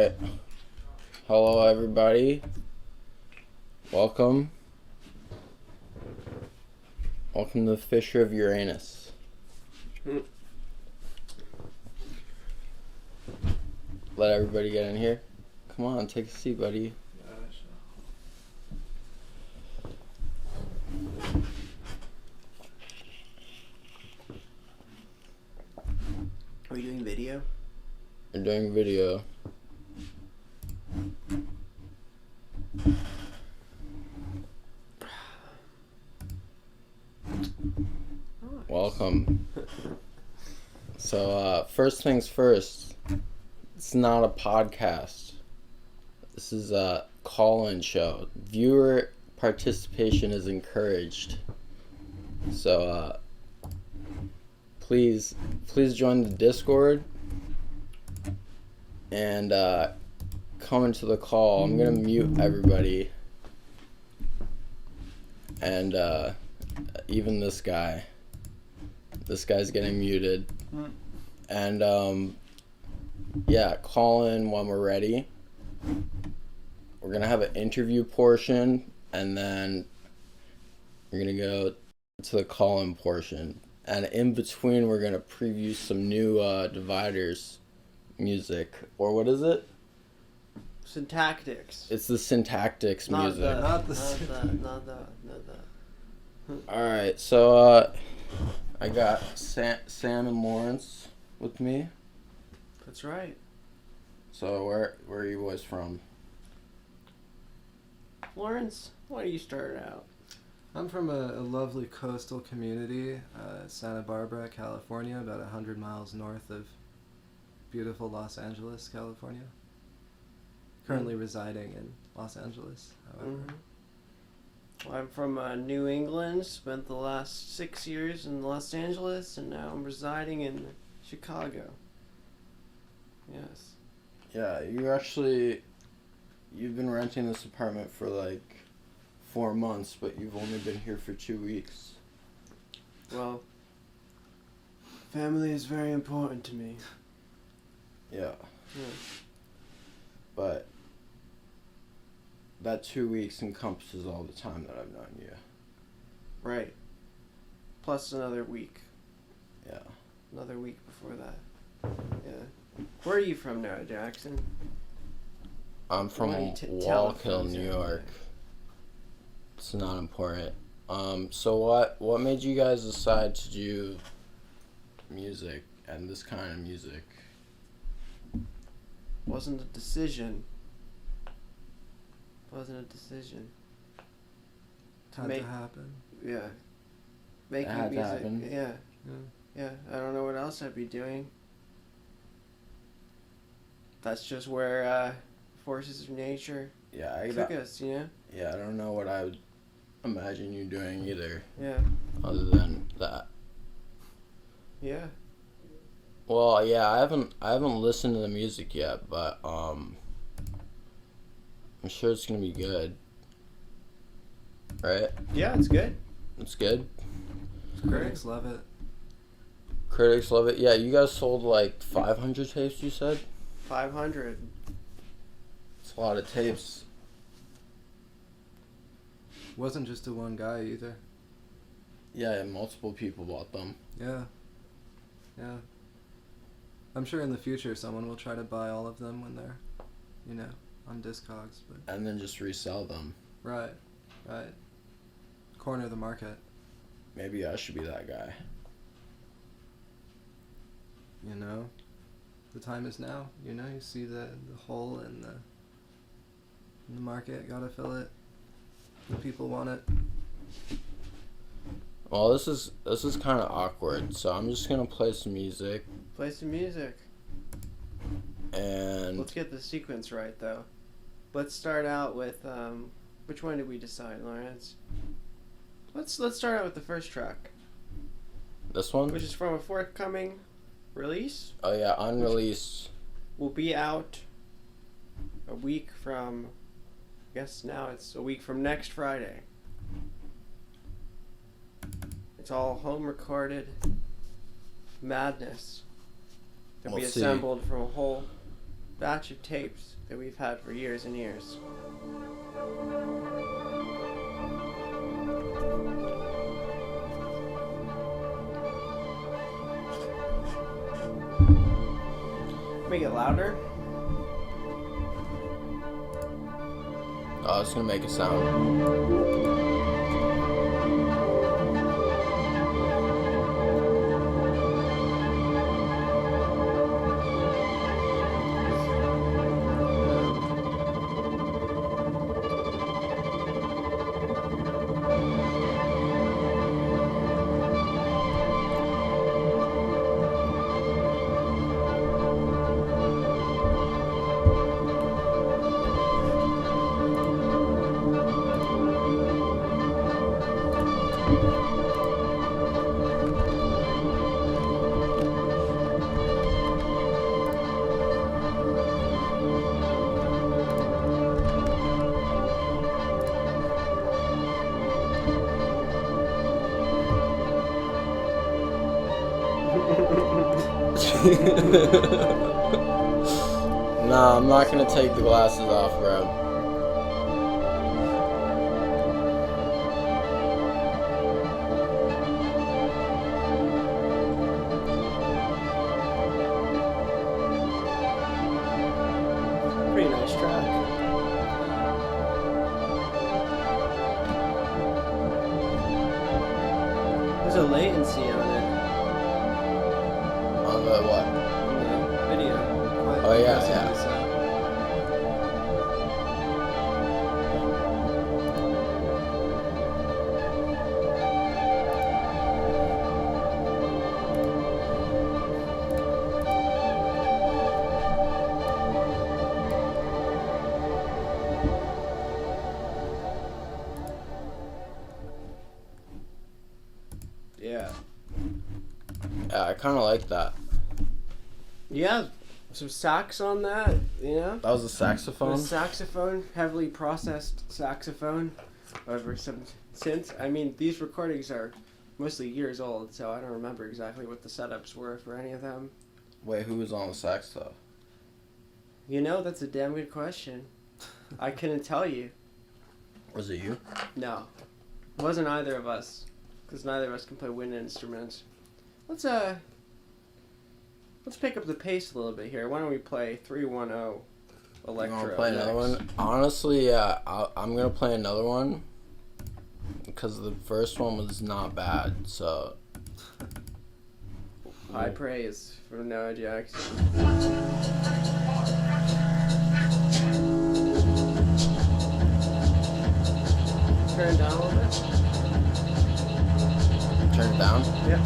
Alright. Hello, everybody. Welcome. Welcome to the Fissure of Uranus. Let everybody get in here. Come on, take a seat, buddy. Are we doing video? We're doing video. Welcome. So, first things first, it's not a podcast. This is a call-in show. Viewer participation is encouraged. So, please join the Discord and come into the call. I'm gonna mute everybody, and even this guy. This guy's getting muted. And yeah, call in when we're ready. We're gonna have an interview portion, and then we're gonna go to the call-in portion. And in between, we're gonna preview some new Dividers music, or what is it? Syntactics. It's the Syntactics music. Not the. All right, so I got Sam and Lawrence with me. That's right. So where are you boys from? Lawrence, why don't you start out? I'm from a lovely coastal community, Santa Barbara, California, about 100 miles north of beautiful Los Angeles, California. Currently residing in Los Angeles, however. Well, I'm from New England, spent the last 6 years in Los Angeles, and now I'm residing in Chicago. Yes. Yeah, you've been renting this apartment for like 4 months, but you've only been here for 2 weeks. Well, family is very important to me. Yeah. Yeah. But that 2 weeks encompasses all the time that I've known you. Right. Plus another week. Yeah. Another week before that. Yeah. Where are you from now, Jackson? I'm from Why don't you tell the Wallkill, folks New out York. there? It's not important. So what made you guys decide to do music and this kind of music? Wasn't a decision. Had Make- to happen. Yeah. Making It had to music. happen. Yeah. Yeah. Yeah. I don't know what else I'd be doing. That's just where forces of nature Yeah, took us, you know? Yeah, I don't know what I would imagine you doing either, Yeah. other than that. Yeah. Well, yeah, I haven't listened to the music yet, but I'm sure it's gonna be good. Right? Yeah, it's good. It's good. Critics love it. Critics love it. Yeah, you guys sold like 500 tapes, you said? 500. It's a lot of tapes. Wasn't just to one guy either. Yeah, multiple people bought them. Yeah. Yeah. I'm sure in the future someone will try to buy all of them when they're, on Discogs, but... And then just resell them. Right. Corner the market. Maybe I should be that guy. The time is now. You see the hole in the market, gotta fill it. The people want it. Well, this is kind of awkward, so I'm just gonna play some music. Play some music. And Let's get the sequence right, though. Let's start out with, which one did we decide, Lawrence? Let's start out with the first track, this one? which is from a forthcoming release. Oh yeah, unreleased. Will be out a week from, I guess now it's a week from next Friday. It's all home recorded madness that we We'll see. assembled from a whole batch of tapes that we've had for years and years. Make it louder. Oh, it's gonna make a sound. Nah, I'm not gonna take the glasses off, bro. Pretty nice track. There's a latency on it. On the what? On the video. Oh yeah, yeah. Yeah. Yeah, I kind of like that. Yeah, some sax on that, you know? That was a saxophone. A saxophone, heavily processed saxophone over some synth. I mean, these recordings are mostly years old, so I don't remember exactly what the setups were for any of them. Wait, who was on the sax though? You know, that's a damn good question. I couldn't tell you. Was it you? No. It wasn't either of us, because neither of us can play wind instruments. Let's pick up the pace a little bit here. Why don't we play 310 Electro? You want to play another one? Honestly, yeah, I'm gonna play another one because the first one was not bad. So High praise from Noah Jackson. Turn it down a little bit. turn it down. Yeah.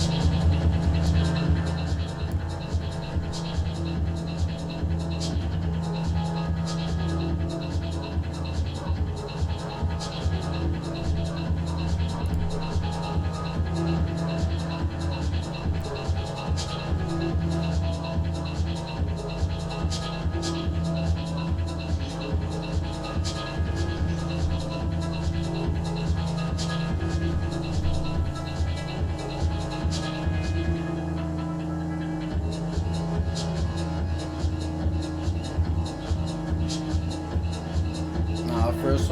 No, the first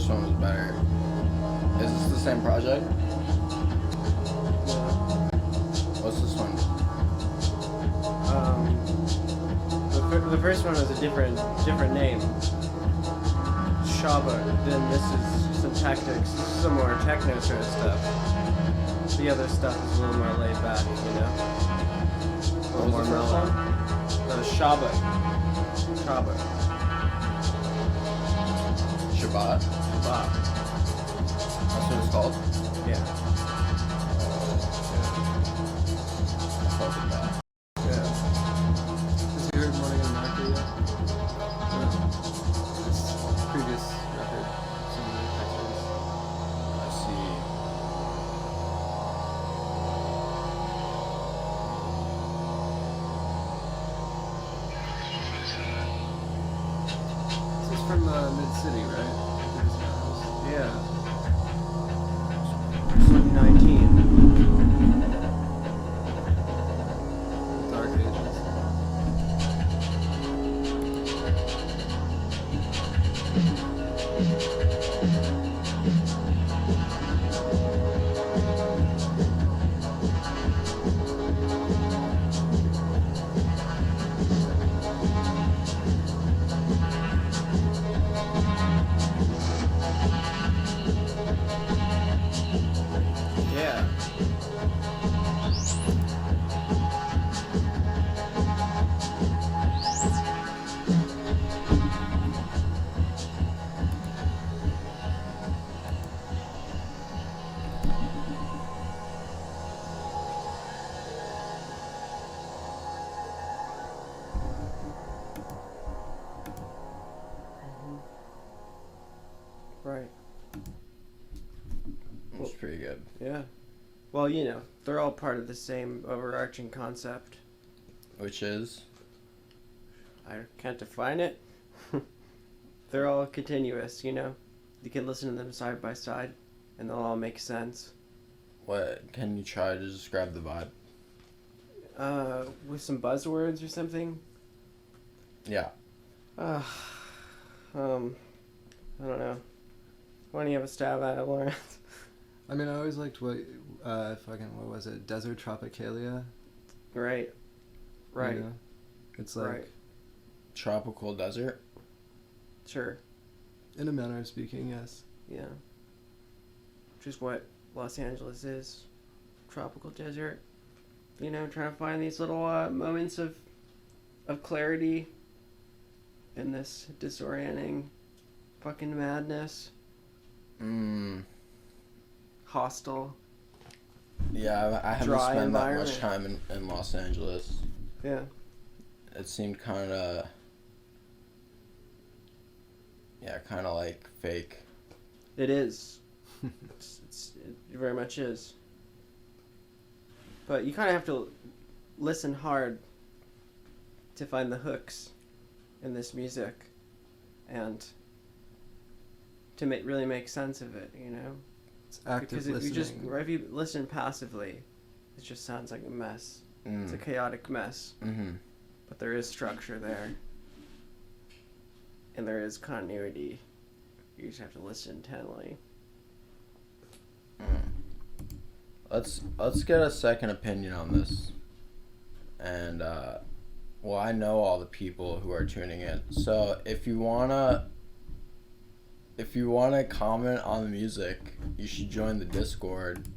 one was better. Is this the same project? What's this one? The first one was a different name. Shaba. Then this is some tactics. This is some more techno sort of stuff. The other stuff is a little more laid back, you know. A little more mellow. Shaba. Shaba. Shabbat. Shabbat. That's what it's called? Yeah. I fuck with that. Yeah. Has he heard Morning in America yet? No. His previous record, some of the textures. I see. This is from Mid-City, right? There's no house. Yeah. 2019. Dark Ages. Well, they're all part of the same overarching concept. Which is? I can't define it. They're all continuous, You can listen to them side by side, and they'll all make sense. What? Can you try to describe the vibe? With some buzzwords or something? Yeah. I don't know. Why don't you have a stab at it, Lawrence? I mean, I always liked what was it? Desert Tropicalia? Right. You know? It's like... Right. Tropical desert? Sure. In a manner of speaking, yes. Yeah. Which is what Los Angeles is. Tropical desert. Trying to find these little moments of clarity in this disorienting fucking madness. Hostile. Yeah, I haven't Dry spent that environment. much time in Los Angeles. Yeah. It seemed kind of like fake. It is. It very much is. But you kind of have to listen hard to find the hooks in this music and to really make sense of it, It's active Because listening. if you listen passively, it just sounds like a mess. It's a chaotic mess. Mm-hmm. But there is structure there. And there is continuity. You just have to listen intently. Let's get a second opinion on this. And I know all the people who are tuning in. So if you wanna comment on the music, you should join the Discord,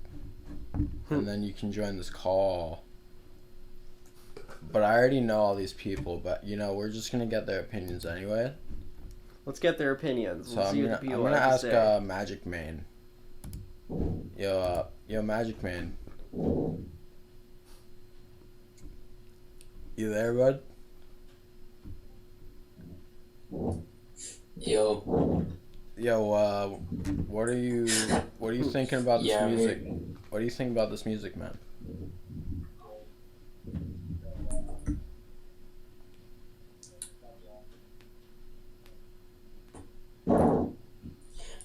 and then you can join this call. But I already know all these people. But we're just gonna get their opinions anyway. Let's get their opinions. So We'll see I'm what the people gonna have to ask say. Magic Man. Yo, Magic Man. You there, bud? Yo. What are you thinking about this Yeah, music? What do you think about this music, man?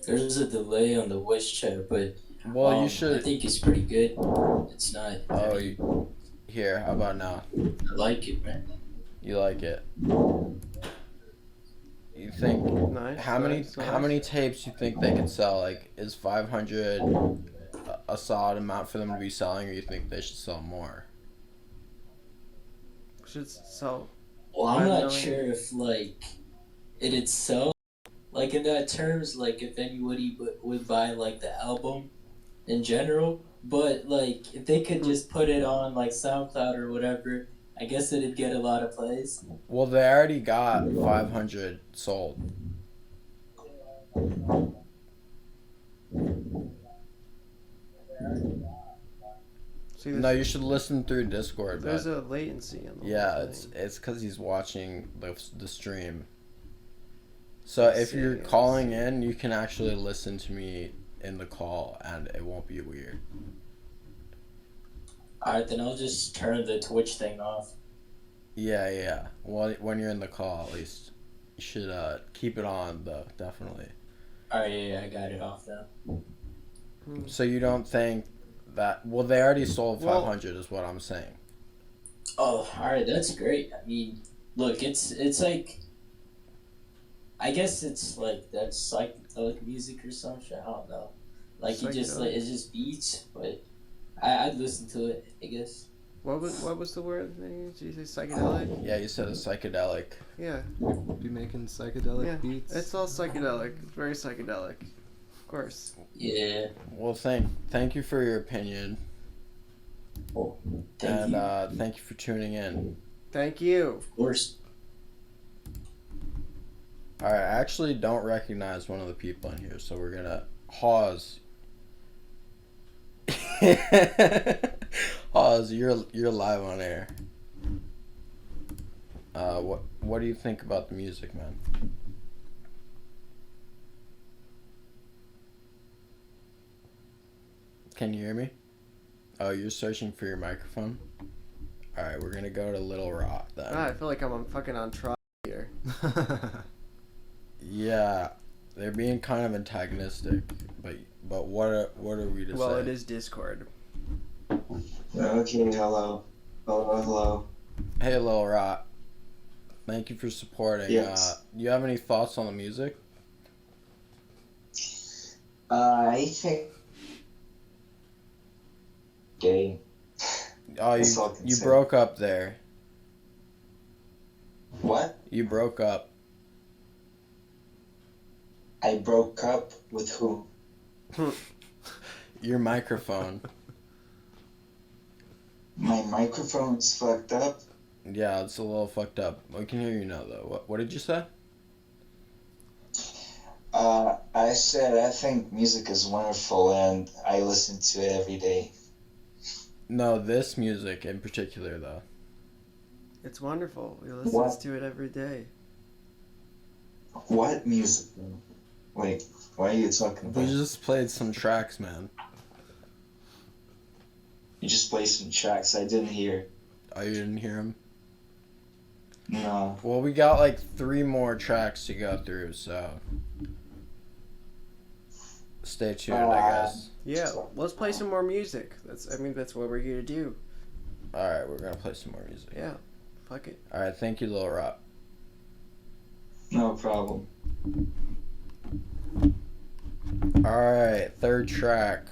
There's a delay on the voice chat, but Well, you I should. think it's pretty good. It's not. Here. How about now? I like it, man. You like it? You think Nice. how many tapes you think they could sell? Like, is 500 a solid amount for them to be selling, or you think they should sell more? Should sell. Well, I'm 5 not million? sure if it itself, in that terms, if anybody would buy the album in general, but if they could just put it on SoundCloud or whatever, I guess it'd get a lot of plays. Well, they already got 500 sold. See, No, you should listen through Discord. there's But a latency on the yeah, whole it's thing. because he's watching the stream. So if you're see. calling in, you can actually listen to me in the call, and it won't be weird. Alright, then I'll just turn the Twitch thing off. Yeah. Well, when you're in the call, at least you should keep it on, though. Definitely. Alright, yeah, I got it off now. So you don't think that? Well, they already sold Well- 500, is what I'm saying. Oh, alright, that's great. I mean, look, it's I guess it's that's psychedelic music or some shit. I don't know. It's just beats, but I'd listen to it, I guess. What was the word? Did you say psychedelic? Yeah, you said it's psychedelic. Yeah. Be making psychedelic beats. It's all psychedelic. It's very psychedelic. Of course. Yeah. Well, thank you for your opinion, Well, thank you. thank you for tuning in. Thank you. Of course. All right, I actually don't recognize one of the people in here, so we're gonna pause. Pause. You're live on air. What do you think about the music, man? Can you hear me? Oh, you're searching for your microphone? Alright, we're gonna go to Little Rock then. I feel like I'm fucking on trial here. Yeah, they're being kind of antagonistic, but what are we to say? Well, it is Discord. Okay, hello. Hello. Hey, Lil Rock. Thank you for supporting. Yes. You have any thoughts on the music? I think... Gay. Oh, That's all I can you say. broke up there. What? You broke up. I broke up with who? Your microphone. My microphone's fucked up? Yeah, it's a little fucked up. We can hear you now, though. What did you say? I said I think music is wonderful and I listen to it every day. No, this music in particular, though. It's wonderful. We listen What? to it every day. What music? Wait, what are you talking We about? just played some tracks, man. You just played some tracks I didn't hear. Oh, you didn't hear them? No. Well, we got like 3 more tracks to go through, so stay tuned, I guess. Yeah, let's play some more music. That's what we're here to do. Alright, we're gonna play some more music. Yeah, fuck it. Alright, thank you, Lil Rock. No problem. Alright, 3rd track.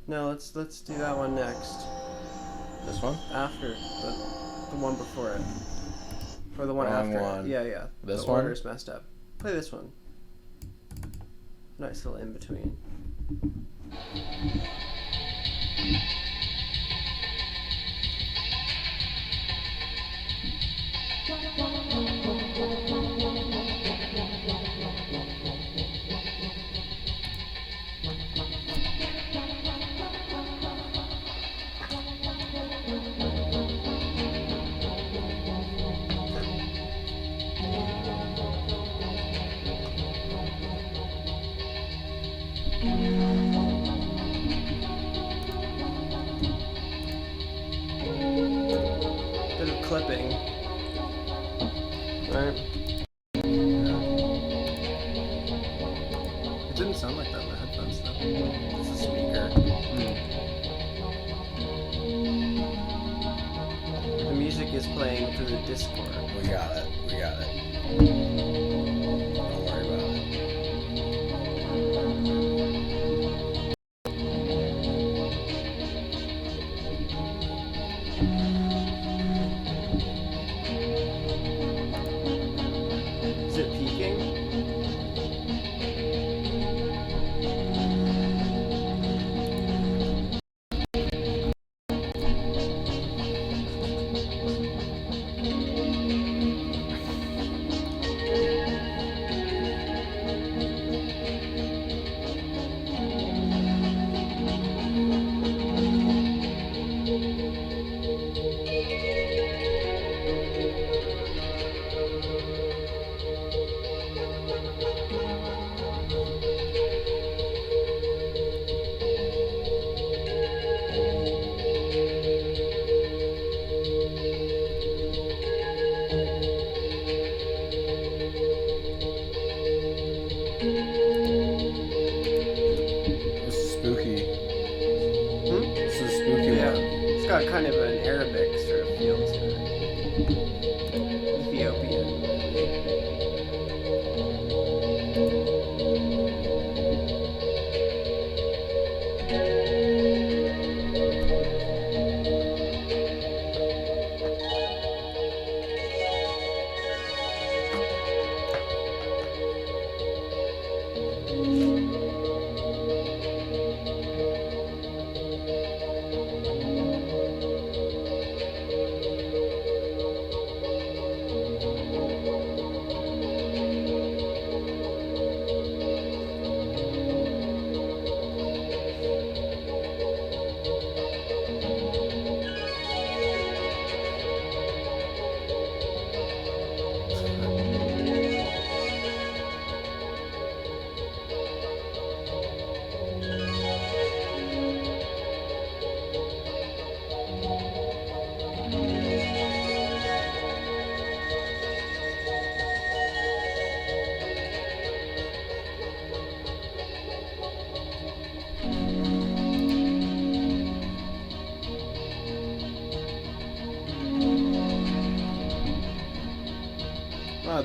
No, let's do that one next. This one? After the one before it, or the one Wrong after. one. Yeah. This the one? order's messed up. Play this one. Nice little in between. Bit of clipping. Right? It didn't sound like that in the headphones though. It's a speaker. The music is playing through the Discord. We got it. Don't worry about it. Is it peaking? This is spooky. This is a spooky Yeah. one. It's got kind of an Arabic sort of feel to it. Ethiopian.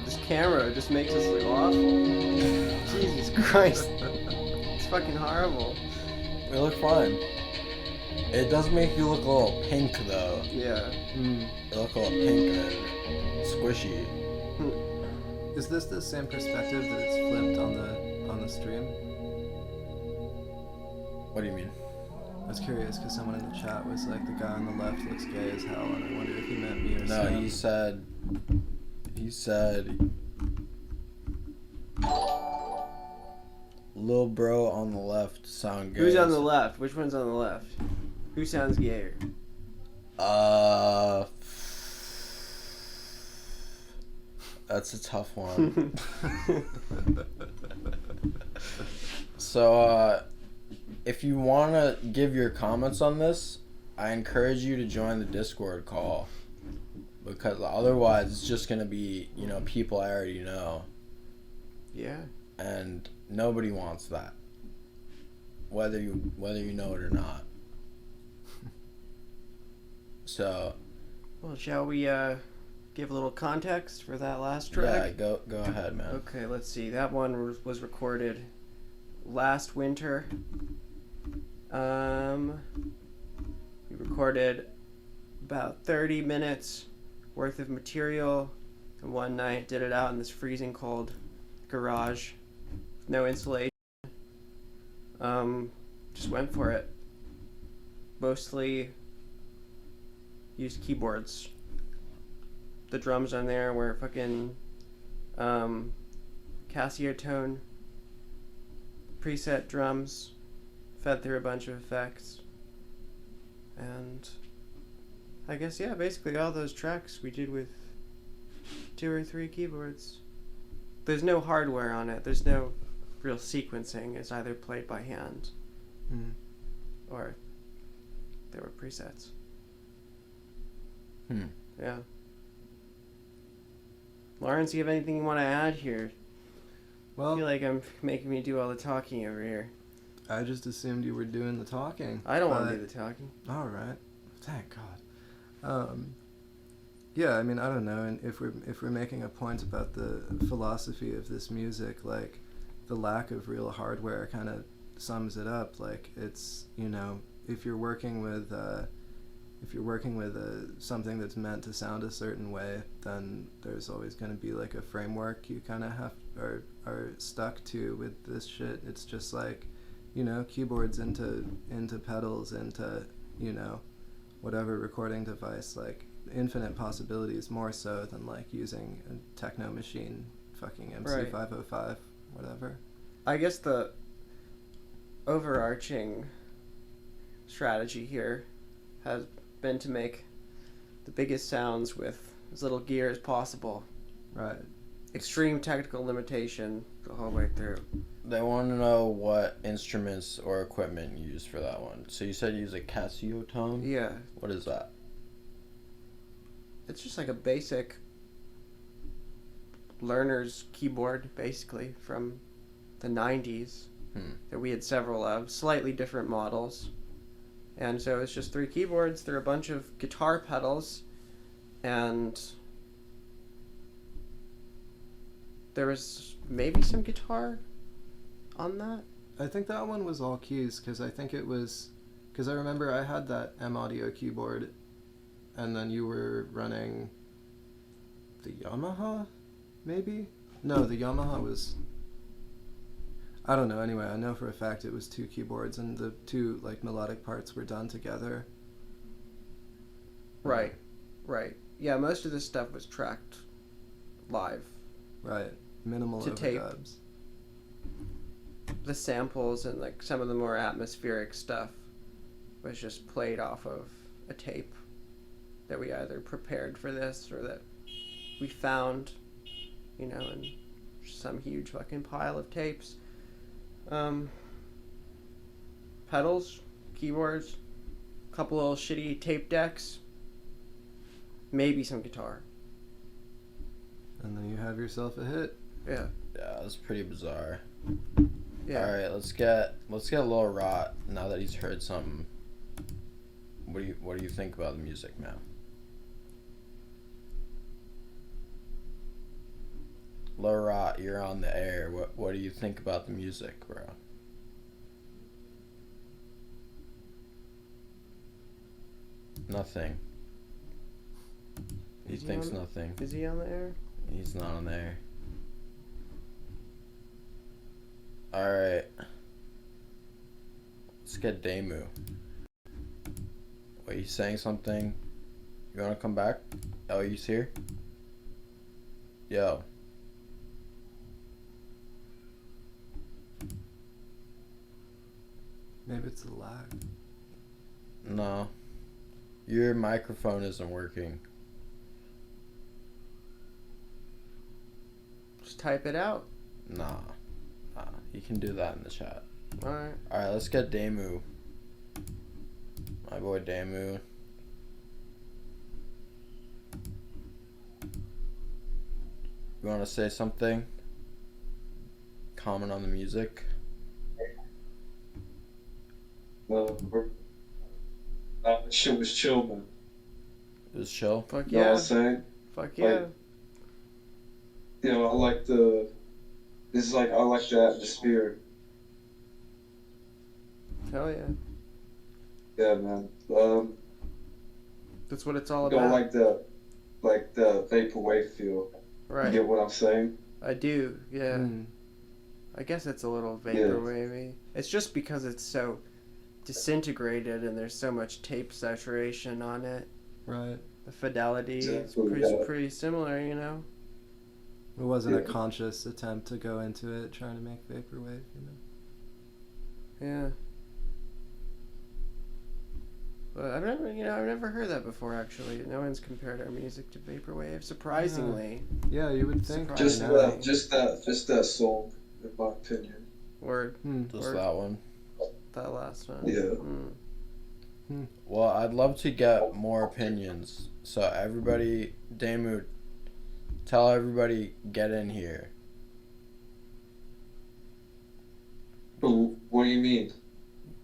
This camera just makes us look awful. Jesus Christ. It's fucking horrible. We look fine. It does make you look a little pink, though. Yeah. You look a little pink and squishy. Is this the same perspective that it's flipped on the stream? What do you mean? I was curious because someone in the chat was like, the guy on the left looks gay as hell, and I wondered if he meant me or No, Sam. he said, Lil bro on the left sound gay. Who's on the left? Which one's on the left? Who sounds gayer? That's a tough one. So, if you want to give your comments on this, I encourage you to join the Discord call. Because otherwise, it's just going to be, people I already know. Yeah. And nobody wants that. Whether you know it or not. So. Well, shall we give a little context for that last track? Yeah, go ahead, man. Okay, let's see. That one was recorded last winter. We recorded about 30 minutes worth of material in one night. Did it out in this freezing cold garage. No insulation. Just went for it. Mostly used keyboards. The drums on there were fucking Casio tone preset drums, fed through a bunch of effects, and I guess basically all those tracks we did with 2 or 3 keyboards. There's no hardware on it. There's no real sequencing. It's either played by hand or there were presets. Yeah. Lawrence, you have anything you want to add here? Well, I feel like I'm making me do all the talking over here. I just assumed you were doing the talking. I don't want to do the talking. All right. Thank God. Yeah, I mean, I don't know, and if we're making a point about the philosophy of this music, like the lack of real hardware kind of sums it up. Like it's, if you're working with something that's meant to sound a certain way, then there's always going to be like a framework you kind of are stuck to with this shit. It's just like, keyboards into pedals into whatever recording device, like infinite possibilities, more so than like using a techno machine, fucking MC505, whatever. I guess the overarching strategy here has been to make the biggest sounds with as little gear as possible. Right. Extreme technical limitation the whole way through. They want to know what instruments or equipment you use for that one. So you said you use a Casio tone? Yeah. What is that? It's just like a basic learner's keyboard, basically, from the 90s that we had several of, slightly different models. And so it's just 3 keyboards, there are a bunch of guitar pedals, and there was maybe some guitar on that. I think that one was all keys, because I remember I had that M Audio keyboard, and then you were running the Yamaha, maybe? No, the Yamaha was, I don't know, anyway, I know for a fact it was 2 keyboards, and the 2, like, melodic parts were done together. Right. Yeah, most of this stuff was tracked live. Right. Minimal to tape. overdubs. The samples and like some of the more atmospheric stuff was just played off of a tape that we either prepared for this or that we found, in some huge fucking pile of tapes. Pedals, keyboards, a couple little shitty tape decks, maybe some guitar. And then you have yourself a hit. Yeah. Yeah, that's pretty bizarre. Yeah. All right, let's get Lil Rot now that he's heard something. What do you think about the music, man? Laurent, you're on the air. What do you think about the music, bro? Nothing. He thinks nothing. Is he on the air? He's not on the air. Alright. Let's get Demu. Wait, he's saying something? You wanna come back? Oh, he's here? Yo. Maybe it's a lag. No. Your microphone isn't working. Just type it out. Nah. You can do that in the chat. Alright. Alright, let's get Demu. My boy Demu. You want to say something? Comment on the music? Shit was chill, man. It was chill? Fuck You know what yeah. I'm saying? Fuck yeah. You know, I like the atmosphere. Hell yeah. Yeah, man. That's what it's all Don't about. like the vaporwave feel. Right. You get what I'm saying? I do, yeah. Mm. I guess it's a little vaporwavy. It's just because it's so disintegrated and there's so much tape saturation on it. Right. The fidelity is Exactly, yeah. pretty similar, you know? It wasn't a Yeah. conscious attempt to go into it trying to make vaporwave, you know. Yeah. But I've never heard that before, actually. No one's compared our music to vaporwave, surprisingly. Yeah, you would think. Surprising. Just that song, in my opinion. Or Just Or- that one. that last one. Yeah. Well, I'd love to get more opinions. So everybody, Demu, tell everybody, get in here. But what do you mean?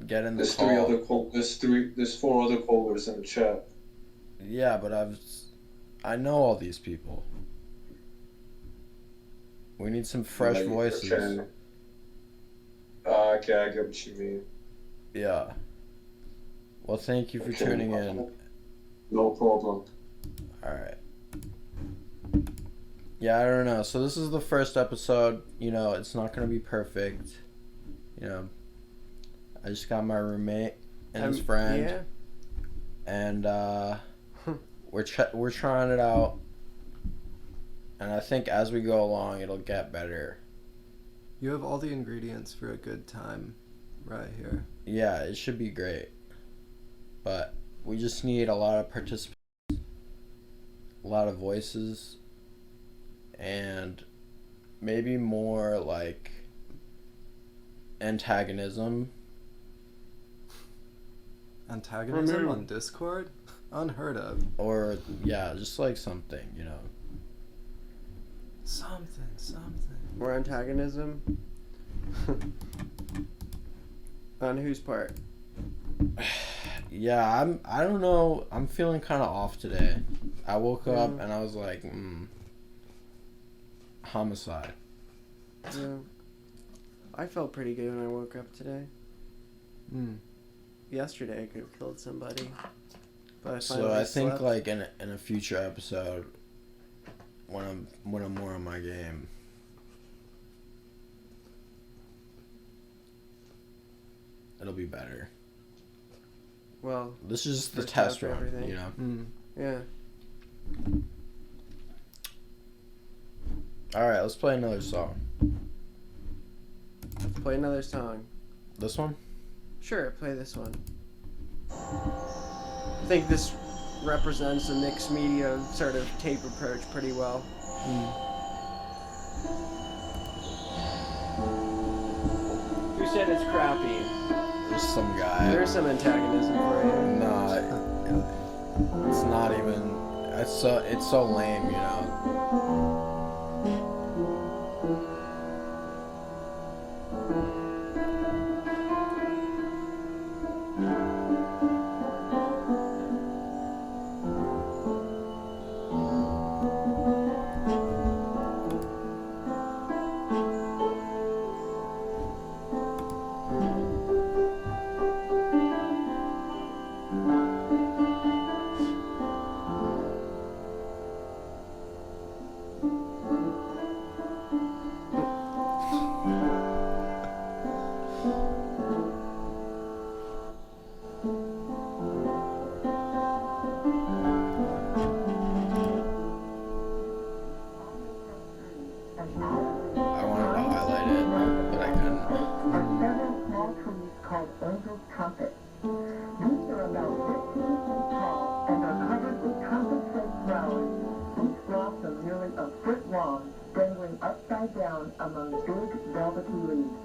Get in the There's call. there's 4 other callers in the chat. Yeah, but I know all these people. We need some fresh Like, voices. okay. Okay, I get what you mean. Yeah. Well, thank you for Okay. tuning in. No problem. Alright. Yeah, I don't know. So this is the first episode. You know, it's not going to be perfect. You know, I just got my roommate and his friend. Yeah. And we're trying it out. And I think as we go along, it'll get better. You have all the ingredients for a good time right here. Yeah, it should be great. But we just need a lot of participants, a lot of voices, and maybe more like antagonism. Antagonism on Discord? Unheard of. Or, yeah, just like something, you know. Something. More antagonism. On whose part? Yeah, I don't know. I'm feeling kind of off today. I woke up and I was like, homicide. Yeah. I felt pretty good when I woke up today. Yesterday I could have killed somebody. But I So finally I think slept. like in a future episode, when I'm more on my game, it'll be better. Well, This is the First test half of run, everything. you know. yeah. All right, let's play another song. Let's play another song. This one? Sure, play this one. I think this represents a mixed media sort of tape approach pretty well. Who said it's crappy? There's some guy. There's some antagonism for you. No, it's not even. It's so lame, you know. trumpets. These are about 15 feet tall and are covered with trumpet-shaped flowers, each blossom nearly a foot long, dangling upside down among big velvety leaves.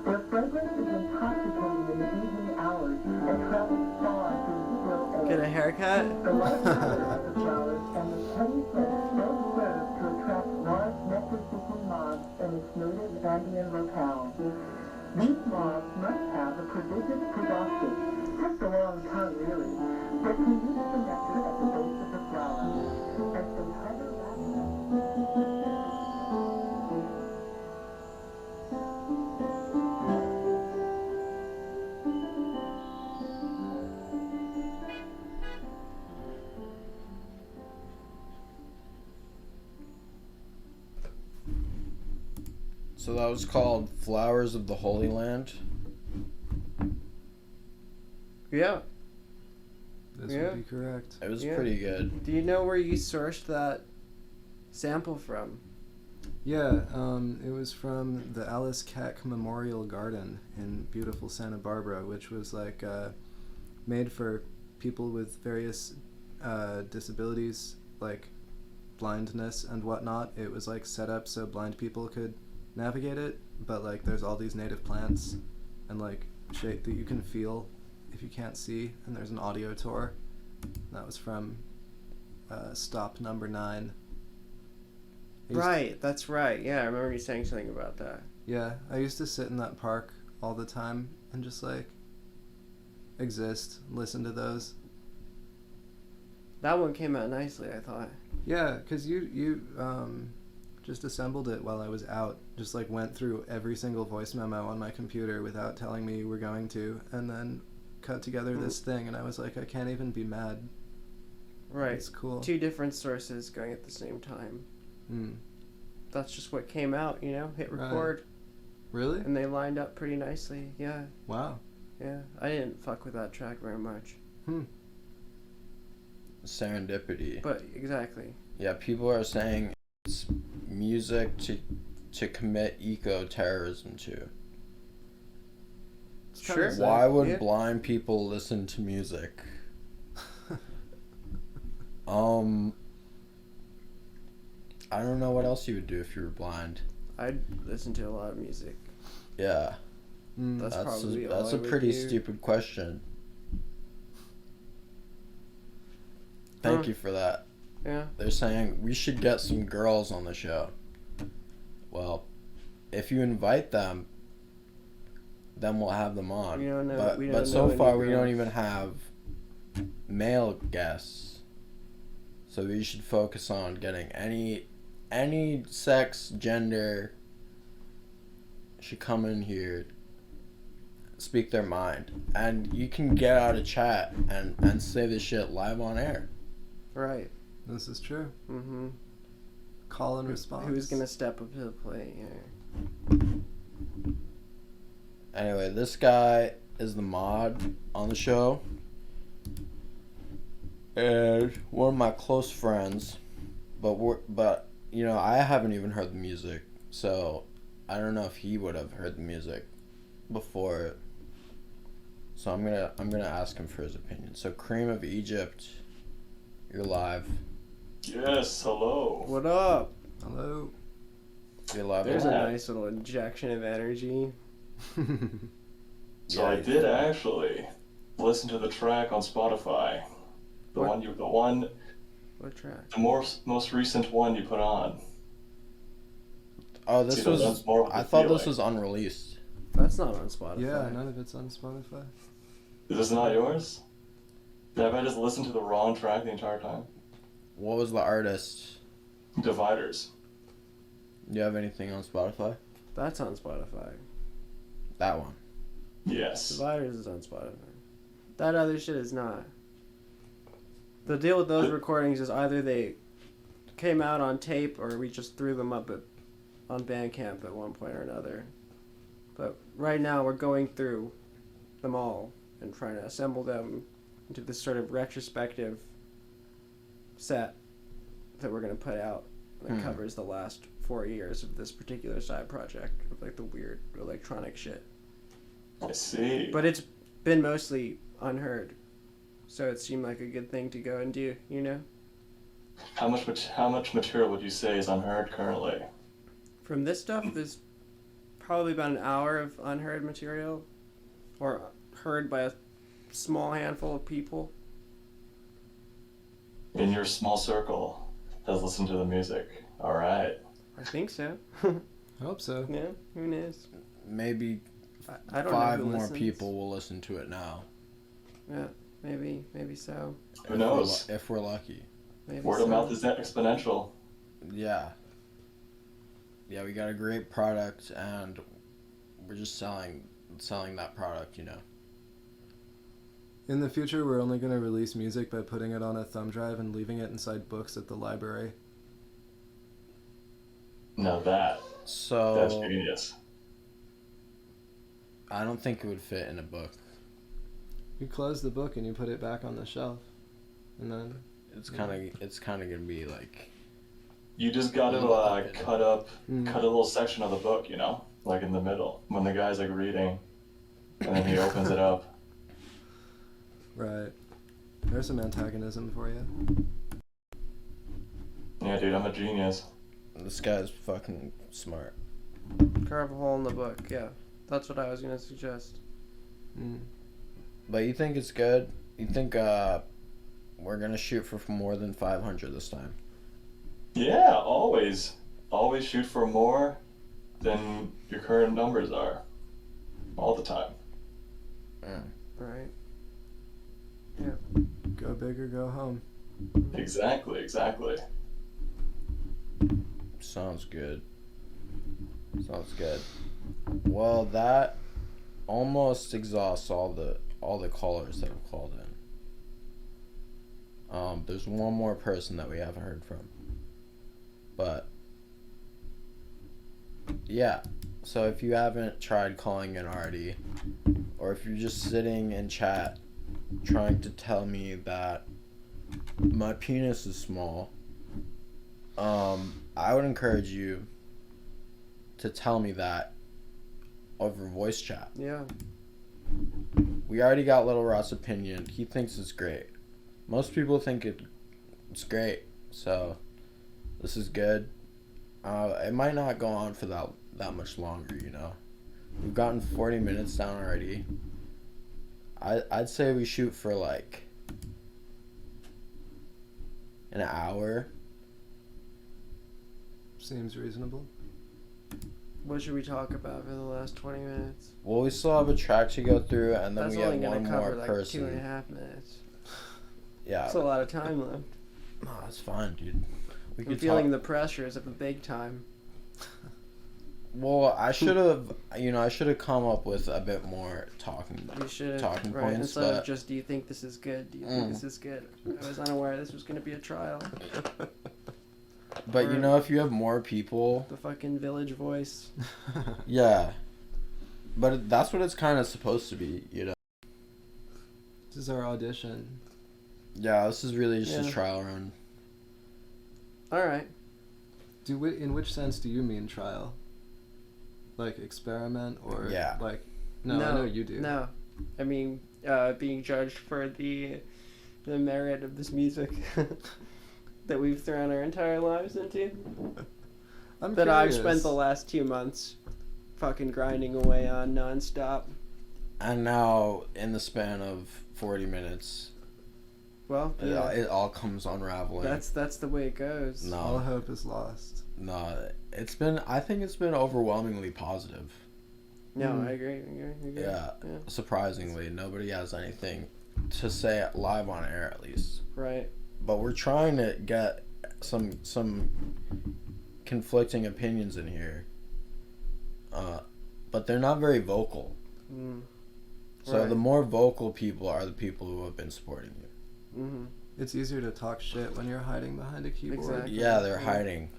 Their fragrance is intoxicating in the evening hours and travels far through the still air. Get a haircut? The light color of the flowers and the heavy scent both serve to attract large nectar-seeking moths in its native Andean locale. These moths must have a prodigious proboscis, just a long tongue really, that can use the nectar at the base of the flower. As they hover So that was called Flowers of the Holy Land. Yeah. This Yeah. would be correct. It was Yeah. pretty good. Do you know where you sourced that sample from? Yeah, it was from the Alice Keck Memorial Garden in beautiful Santa Barbara, which was like made for people with various disabilities, like blindness and whatnot. It was like set up so blind people could navigate it, but like there's all these native plants and like shape that you can feel if you can't see, and there's an audio tour. That was from stop number 9. Right, that's right. Yeah, I remember you saying something about that. Yeah, I used to sit in that park all the time and just like exist, listen to those. That one came out nicely, I thought. Yeah, because you just assembled it while I was out. Just like went through every single voice memo on my computer without telling me you were going to, and then cut together this thing, and I was like, I can't even be mad. Right. It's cool. 2 different sources going at the same time. That's just what came out, you know? Hit record. Really? And they lined up pretty nicely. Yeah. Wow. Yeah. I didn't fuck with that track very much. Serendipity. But, exactly. Yeah, people are saying it's music to commit eco-terrorism to. Sure. Why would Yeah. blind people listen to music? I don't know what else you would do if you were blind. I'd listen to a lot of music. Yeah. That's probably all that's I a would pretty do. stupid question. Thank Huh. you for that. Yeah. They're saying we should get some girls on the show. Well, if you invite them, then we'll have them on. We don't know- But, we but don't so know far any we don't girls. even have male guests. So we should focus on getting any sex, gender should come in here, speak their mind. And you can get out of chat and say this shit live on air. Right. This is true. Mm-hmm. Call and response. Who's gonna step up to the plate? Yeah. Anyway, this guy is the mod on the show. And one of my close friends. But you know, I haven't even heard the music. So I don't know if he would have heard the music before it. So I'm gonna ask him for his opinion. So Cream of Egypt, you're live. Yes, hello. What up? Hello. You're live. There's a Yeah. nice little injection of energy. So I did actually listen to the track on Spotify. The What? one, What track? the most recent one you put on. Oh, this See, that's was. more of I the thought this feeling. was unreleased. That's not on Spotify. Yeah, none of it's on Spotify. Is this not yours? Have I just listened to the wrong track the entire time? What was the artist? Dividers. Do you have anything on Spotify? That's on Spotify. That one. Yes. Dividers is on Spotify. That other shit is not. The deal with those recordings is either they came out on tape or we just threw them up on Bandcamp at one point or another. But right now we're going through them all and trying to assemble them into this sort of retrospective set that we're going to put out that covers the last 4 years of this particular side project of like the weird electronic shit. I see. But it's been mostly unheard, so it seemed like a good thing to go and do, you know? How much material would you say is unheard currently? From this stuff, there's probably about an hour of unheard material, or heard by a small handful of people. In your small circle has listened to the music. All right. I think so. I hope so. Yeah, who knows? Maybe I don't 5 know who more listens. people will listen to it now. Yeah, maybe so. Who knows? If we're lucky. Maybe Word so. of mouth is exponential. Yeah. Yeah, we got a great product, and we're just selling that product, you know. In the future, we're only going to release music by putting it on a thumb drive and leaving it inside books at the library. Now that's So genius. I don't think it would fit in a book. You close the book and you put it back on the shelf, and then It's kind of gonna be like, You just got to cut a little section of the book, you know, like in the middle when the guy's like reading, and then he opens it up. right. There's some antagonism for you. Yeah, dude, I'm a genius. this guy's fucking smart. Carve a hole in the book. Yeah, that's what I was gonna suggest. But you think it's good? You think we're gonna shoot for more than 500 this time? Yeah, always shoot for more than your current numbers are, all the time. Right. Go big or go home. Exactly. Sounds good. Well, that almost exhausts all the callers that have called in. There's one more person that we haven't heard from. But yeah. So if you haven't tried calling in already, or if you're just sitting in chat trying to tell me that my penis is small, I would encourage you to tell me that over voice chat. Yeah. We already got Little Rott's opinion. He thinks it's great. Most people think it's great, so this is good. It might not go on for that much longer, you know. We've gotten 40 minutes down already. I'd say we shoot for like an hour. Seems reasonable. What should we talk about for the last 20 minutes? Well, we still have a track to go through, and then That's we have only one gonna cover more like person. 2.5 minutes. Yeah. That's a lot of time left. No, it's fine, dude. We I'm could feeling talk. the pressures of a big time. Well, I should have come up with a bit more talking You should talking right, points, instead of but just, do you think this is good? Do you think this is good? I was unaware this was going to be a trial. you know, if you have more people, The fucking village voice. yeah. But that's what it's kind of supposed to be, you know. This is our audition. Yeah, this is really just Yeah. a trial run. Alright. In which sense do you mean trial? Like experiment or Yeah. like? No, I know you do. No. I mean, being judged for the merit of this music that we've thrown our entire lives into. I'm That I've curious. spent the last 2 months fucking grinding away on nonstop. And now, in the span of 40 minutes, Well, yeah, it all comes unraveling. that's the way it goes. All No, hope is lost. I think it's been overwhelmingly positive. No, I agree. Yeah, surprisingly, nobody has anything to say live on air, at least. Right. But we're trying to get some conflicting opinions in here. But they're not very vocal. So Right. the more vocal people are the people who have been supporting you. Mm-hmm. It's easier to talk shit when you're hiding behind a keyboard. Exactly. Yeah, they're hiding.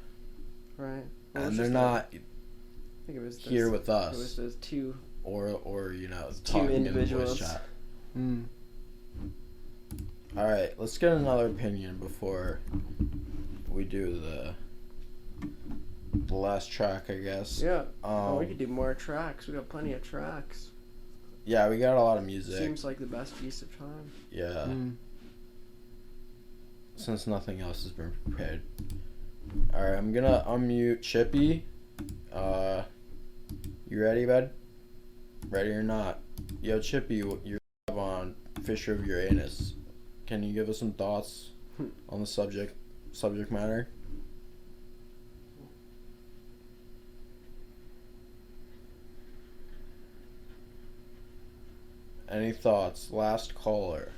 Right. Well, And it's they're just not I think it was here those, with It was us. those two. Or you know, Two talking in the individuals. voice chat. Mm. Alright, let's get another opinion before we do the last track, I guess. Yeah. We could do more tracks. We got plenty of tracks. Yeah, we got a lot of music. Seems like the best use of time. Yeah. Since nothing else has been prepared. Alright, I'm gonna unmute Chippy. You ready, bud? Ready or not? Yo, Chippy, you're on Fisher of Uranus. Can you give us some thoughts on the subject matter? Any thoughts? Last caller.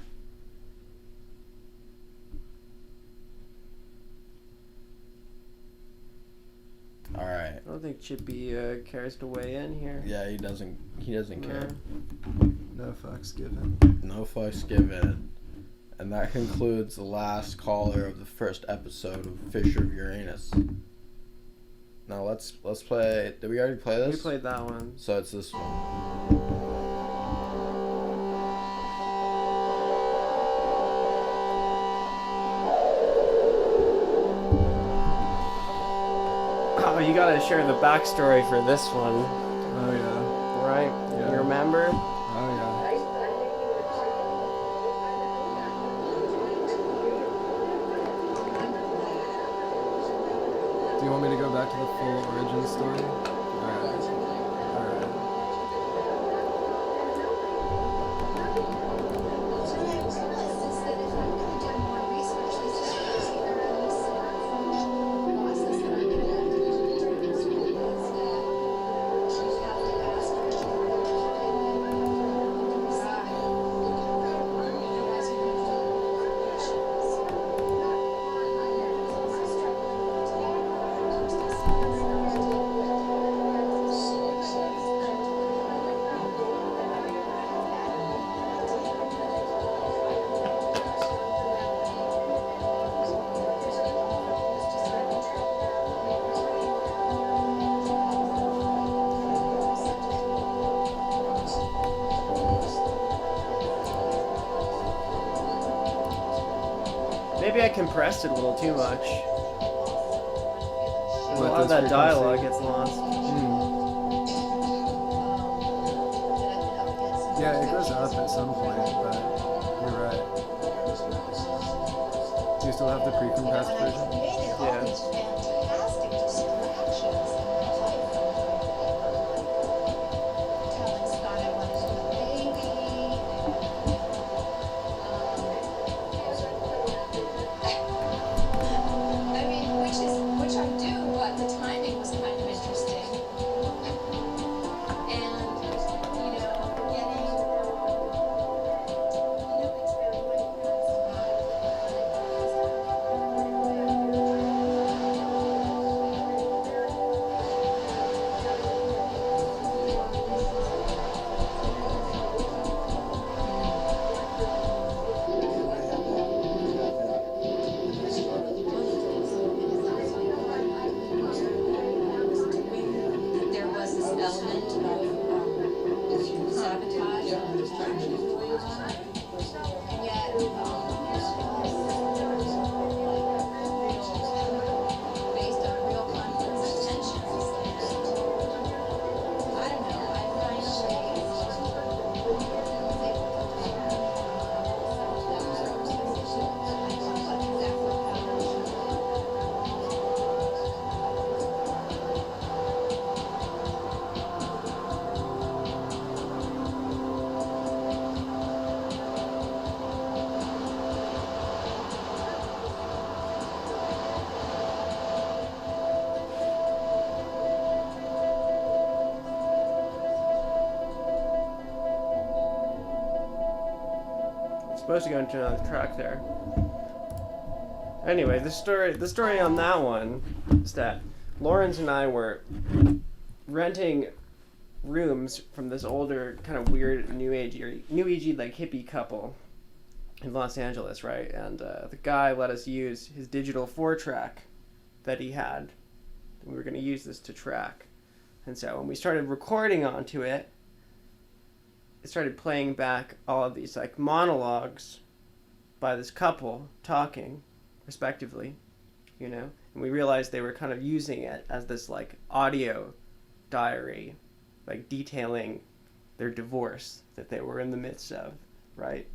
All right. I don't think Chippy cares to weigh in here. Yeah, he doesn't care. No fucks given. No fucks given. And that concludes the last caller of the first episode of Fisher of Uranus. Now let's play. Did we already play this? We played that one. So it's this one. Oh, you gotta share the backstory for this one. Oh yeah. Right? Yeah. You remember? Oh yeah. Do you want me to go back to the full origin story? Alright. Maybe I compressed it a little too much. A What, lot of this that dialogue frequency? gets lost. Yeah, it goes up at some point, but you're right. Do you still have the pre-compressed version? Yeah. Which I do, but the timing was kind of interesting. And, there was this element of sabotage and distraction going on. And yet, based on real conflicts and tensions. And I don't know, I find Supposed to go into another track there. Anyway, the story on that one is that Lawrence and I were renting rooms from this older kind of weird new agey like hippie couple in Los Angeles, right? And the guy let us use his digital 4-track that he had. We were going to use this to track. And so when we started recording onto it, it started playing back all of these like monologues by this couple talking respectively, and we realized they were kind of using it as this like audio diary, like detailing their divorce that they were in the midst of, right?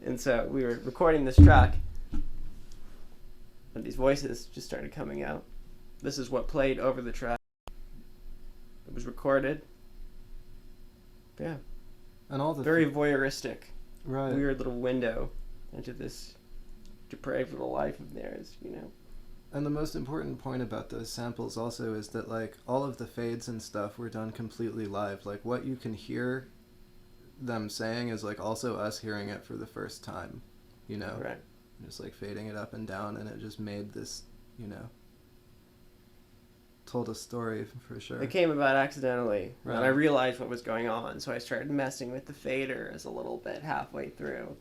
And so we were recording this track, and these voices just started coming out. This is what played over the track. It was recorded. Yeah. And all the very voyeuristic, right, weird little window into this depraved little life of theirs, you know. And the most important point about those samples also is that, like, all of the fades and stuff were done completely live. Like, what you can hear them saying is, like, also us hearing it for the first time, you know? Right. Just, like, fading it up and down, and it just made this, you know, told a story for sure. It came about accidentally, right. And I realized what was going on, so I started messing with the faders a little bit halfway through,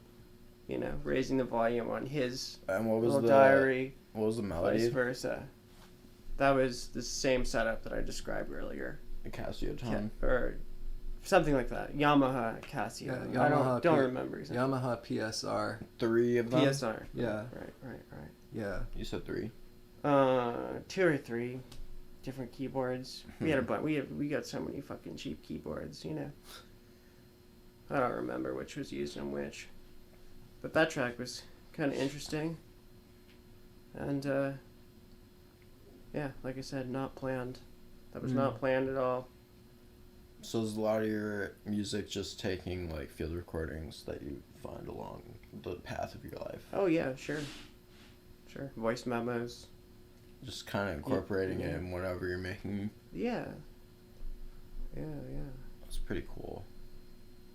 you know, raising the volume on his little diary. What was the melody? Vice versa. That was the same setup that I described earlier. A Casio tone? Or something like that. Yamaha Casio. Yeah, I don't remember exactly. Yamaha PSR. 3 of them? PSR. Yeah. Right. Yeah. You said 3? 2 or 3 different keyboards. We had a bunch. We got so many fucking cheap keyboards, you know. I don't remember which was used on which. But that track was kind of interesting. And, yeah, like I said, not planned. That was not planned at all. So is a lot of your music just taking, like, field recordings that you find along the path of your life? Oh, yeah, sure. Voice memos. Just kind of incorporating it in whatever you're making? Yeah. That's pretty cool.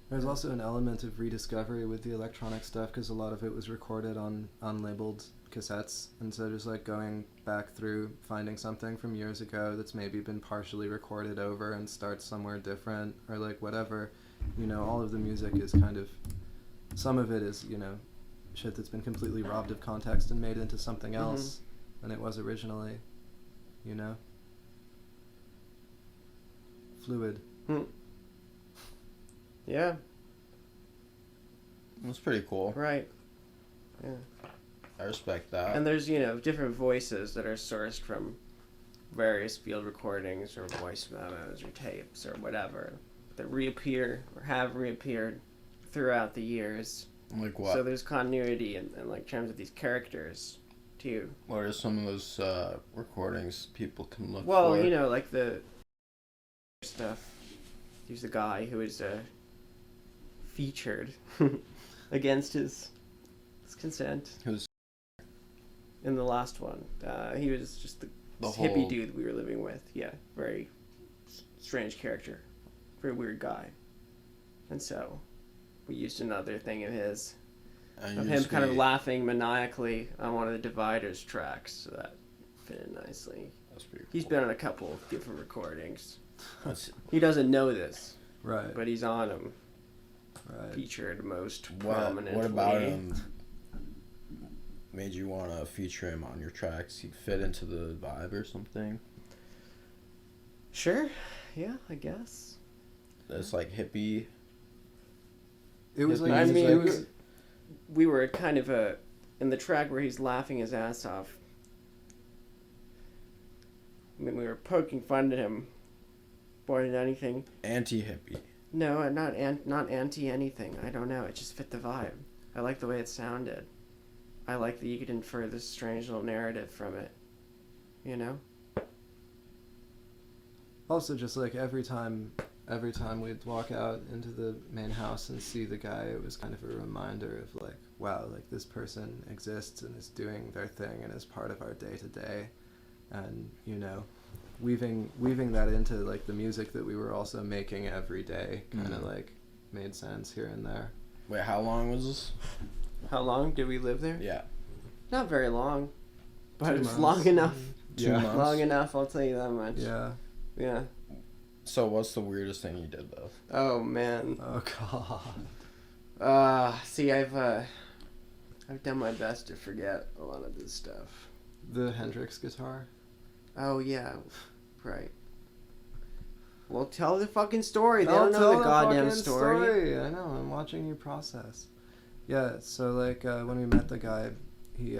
There's also an element of rediscovery with the electronic stuff, because a lot of it was recorded on unlabeled cassettes, and so just like going back through, finding something from years ago that's maybe been partially recorded over and starts somewhere different, or like whatever, you know, all of the music is kind of, some of it is, you know, shit that's been completely robbed of context and made into something else than it was originally, you know? Fluid. Yeah. That's pretty cool. Right. Yeah. I respect that. And there's, you know, different voices that are sourced from various field recordings or voice memos or tapes or whatever that reappear or have reappeared throughout the years. Like what? So there's continuity in like terms of these characters too. What are some of those recordings people can look for? Well, you know, like the stuff. He's the guy who is featured against his consent. Who's in the last one? He was just the hippie dude we were living with. Yeah, very strange character, very weird guy. And so we used another thing of his, of him kind of laughing maniacally on one of the Dividers tracks, so that fit in nicely. That's pretty cool. He's been on a couple of different recordings. He doesn't know this, right? But he's on them. Right. Featured most prominently. What about him made you want to feature him on your tracks? He'd fit into the vibe or something? Sure. Yeah, I guess. It's like hippie. It was like, I mean, like, we were kind of in the track where he's laughing his ass off. I mean, we were poking fun at him more than anything. Anti-hippie. No, not anti anything. I don't know. It just fit the vibe. I like the way it sounded. I like that you could infer this strange little narrative from it. You know? Also, just like every time we'd walk out into the main house and see the guy, it was kind of a reminder of like, wow, like this person exists and is doing their thing and is part of our day to day, and you know, weaving that into like the music that we were also making every day kind of like made sense here and there. Wait, how long was this? How long did we live there? Yeah. Not very long, but 2 it's months. long enough. 2 months? Long enough, I'll tell you that much. Yeah. Yeah. So what's the weirdest thing you did though? Oh man. Oh god. See, I've done my best to forget a lot of this stuff. The Hendrix guitar. Oh yeah, right. Well, tell the fucking story. They don't know the goddamn story. I know. I'm watching you process. Yeah. So like when we met the guy, he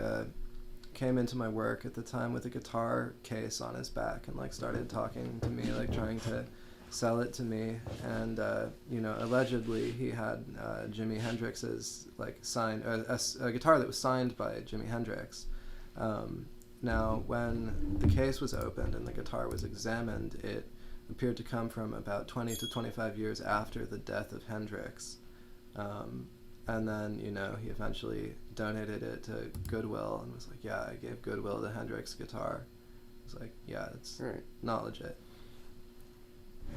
came into my work at the time with a guitar case on his back and like started talking to me, like trying to sell it to me, and allegedly he had Jimi Hendrix's signed a guitar that was signed by Jimi Hendrix. Now, when the case was opened and the guitar was examined, it appeared to come from about 20 to 25 years after the death of Hendrix. And then, he eventually donated it to Goodwill and was like, yeah, I gave Goodwill the Hendrix guitar. It's like, yeah, it's not legit.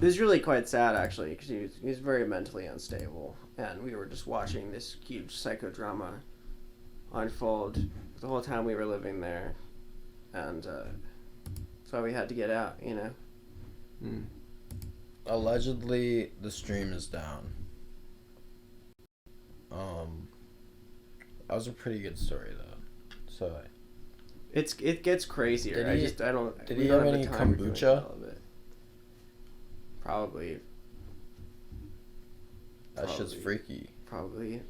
It was really quite sad, actually, because he was very mentally unstable, and we were just watching this huge psychodrama unfold the whole time we were living there, and that's why we had to get out, Allegedly, the stream is down. That was a pretty good story, though. So it gets crazier. Did Did he have any kombucha? Probably. That shit's freaky. Probably.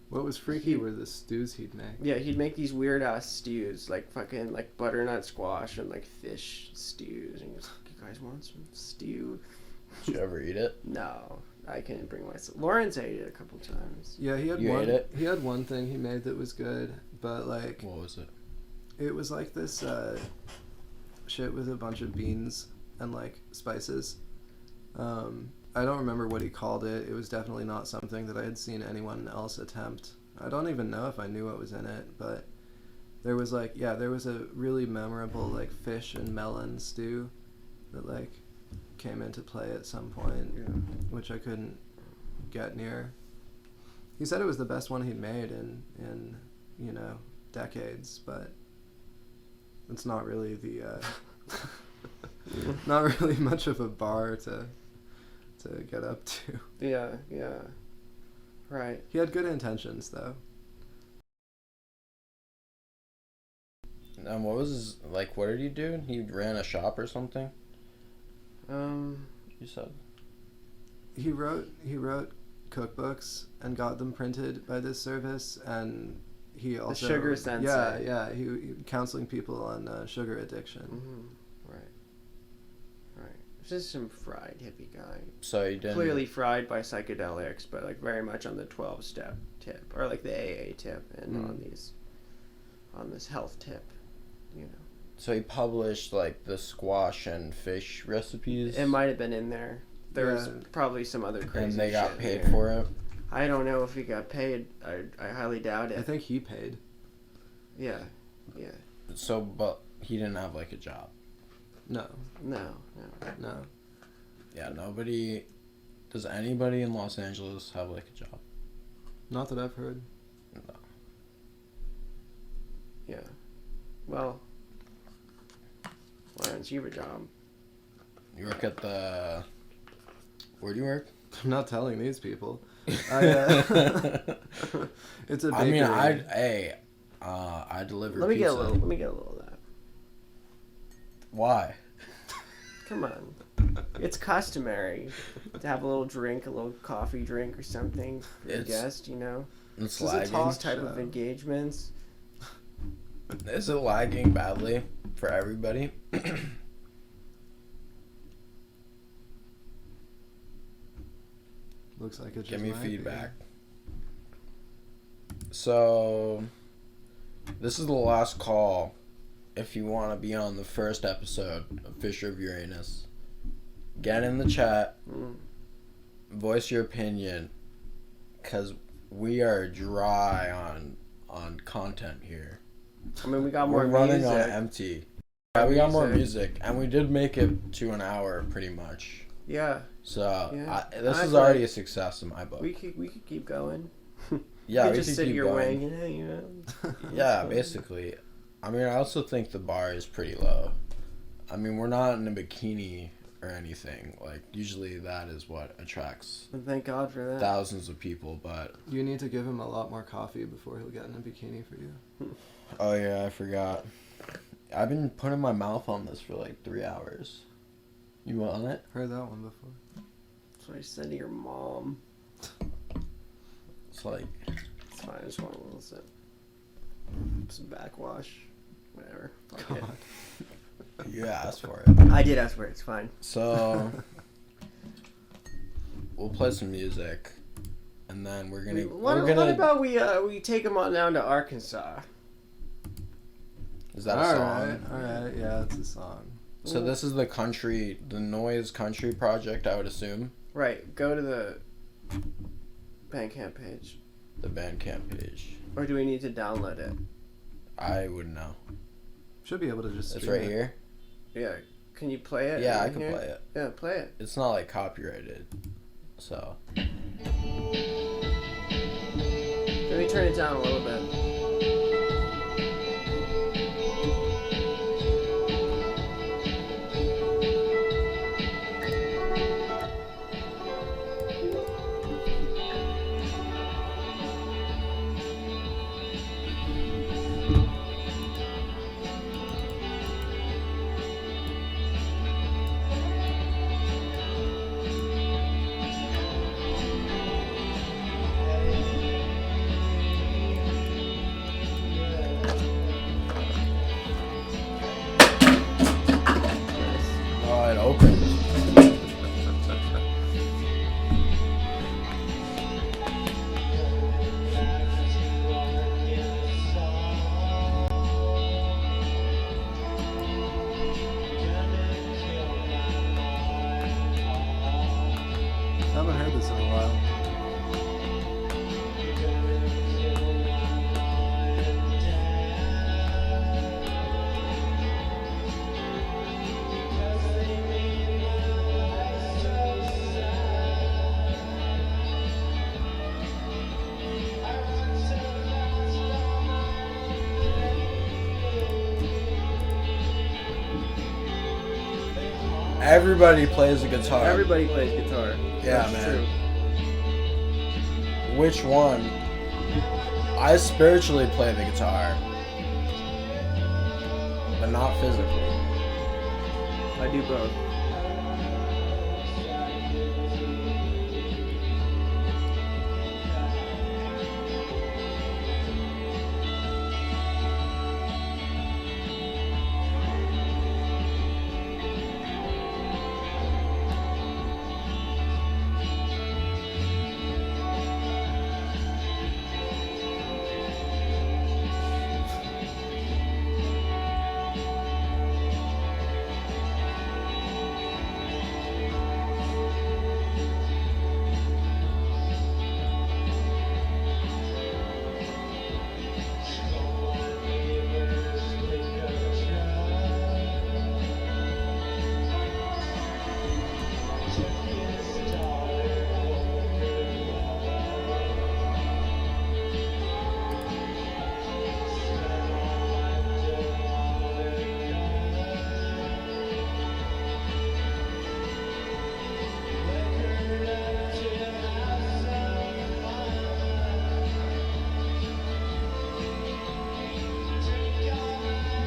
What was freaky were the stews he'd make. Yeah, he'd make these weird ass stews, like fucking butternut squash and fish stews, and he was like, "You guys want some stew?" Did you ever eat it? No, I couldn't bring myself. Lawrence ate it a couple times. Yeah, he had You ate it? He had one thing he made that was good, but What was it? it was this shit with a bunch of beans and spices. I don't remember what he called it. It was definitely not something that I had seen anyone else attempt. I don't even know if I knew what was in it, but there was there was a really memorable fish and melon stew that came into play at some point, which I couldn't get near. He said it was the best one he'd made in decades, but it's not really the not really much of a bar to get up to. Yeah. Right. He had good intentions, though. And what was his, what did he do? He ran a shop or something? You said? He wrote cookbooks and got them printed by this service, and he also... The Sugar Sensei. Yeah, he counseling people on sugar addiction. Mm-hmm. Right. Just some fried hippie guy. So he didn't... Clearly fried by psychedelics, but very much on the 12-step tip, or the AA tip, and on this health tip, So he published the squash and fish recipes? It might have been in there. There was probably some other crazy And they got shit paid there. for it? I don't know if he got paid. I highly doubt it. I think he paid. Yeah. So, but he didn't have a job? No. Yeah, nobody... Does anybody in Los Angeles have a job? Not that I've heard. No. Yeah. Well, Lawrence, you have a job. You work at the... Where do you work? I'm not telling these people. It's a bakery. I deliver Let me pizza. get a little of that. Why? Come on. It's customary to have a little drink, a little coffee drink or something for a guest, It's This is a lagging. talk type of engagements. Is it lagging badly for everybody? Looks like it just Give me might be. feedback. So, this is the last call if you want to be on the first episode of Fisher of Uranus. Get in the chat. Voice your opinion. Because we are dry on content here. I mean, we got more We're running music. on empty. Yeah, we got more music. And we did make it to an hour pretty much. Yeah. So, Yeah. this is already a success in my book. We could keep going. Yeah, we we just could sit keep here going. winging it, Yeah, basically. I mean, I also think the bar is pretty low. I mean, we're not in a bikini or anything. Usually that is what attracts And thank God for that. thousands of people, but... You need to give him a lot more coffee before he'll get in a bikini for you. Oh, yeah, I forgot. I've been putting my mouth on this for 3 hours. You want it? Heard that one before. That's what I said to your mom. It's It's fine, I just want a little sip. Some backwash. Whatever. Fuck it. You asked for it. I did ask for it, it's fine. So, we'll play some music, and then we're gonna. What about we take them on down to Arkansas? Is that a song? All right, yeah, it's a song. So this is the Noise Country Project, I would assume. Right. Go to the Bandcamp page. The Bandcamp page. Or do we need to download it? I wouldn't know. Should be able to just. It's stream right it. here. Yeah. Can you play it? Yeah, I in can here? play it. Yeah, play it. It's not like copyrighted, so. Let me turn it down a little bit. Oh, it opened. I haven't heard this in a while. Everybody plays the guitar. Everybody plays guitar. Yeah, That's man. True. Which one? I spiritually play the guitar, but not physically. I do both.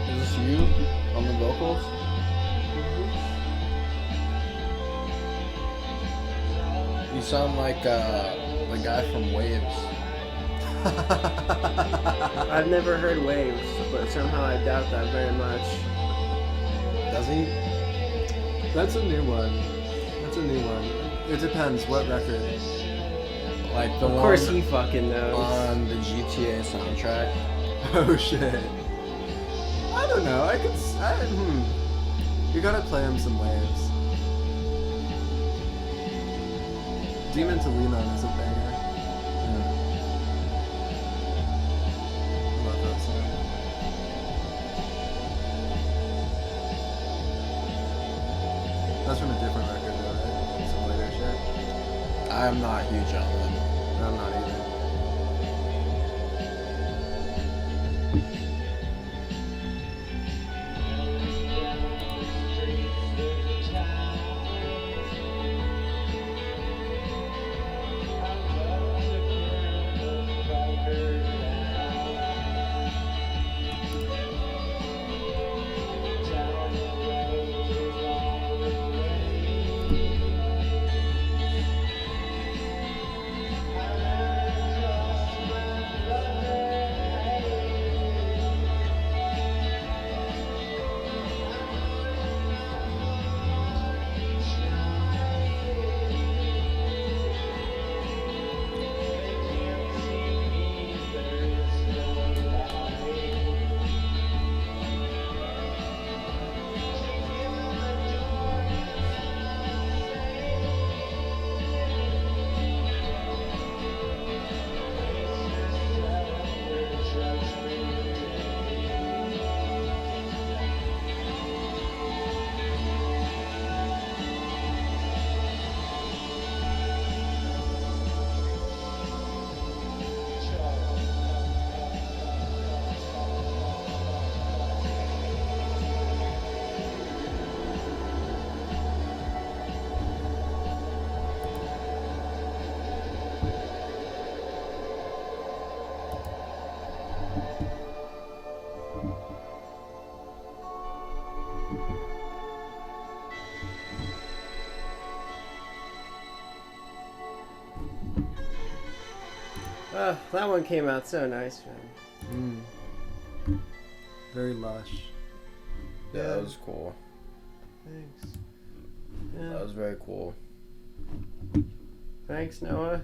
Is this you on the vocals? You sound like the guy from Waves. I've never heard Waves, but somehow I doubt that very much. Does he? That's a new one. It depends what record. Like the Of one course he fucking knows. on the GTA soundtrack. Oh shit. I don't know. You gotta play him some Waves. Demon to Lean On is a banger. I love that song. That's from a different record though, right? Some later shit. I'm not huge on them. I'm not either. That one came out so nice, man. Very lush. Yeah, that was cool. Thanks. Yeah. That was very cool. Thanks, Noah.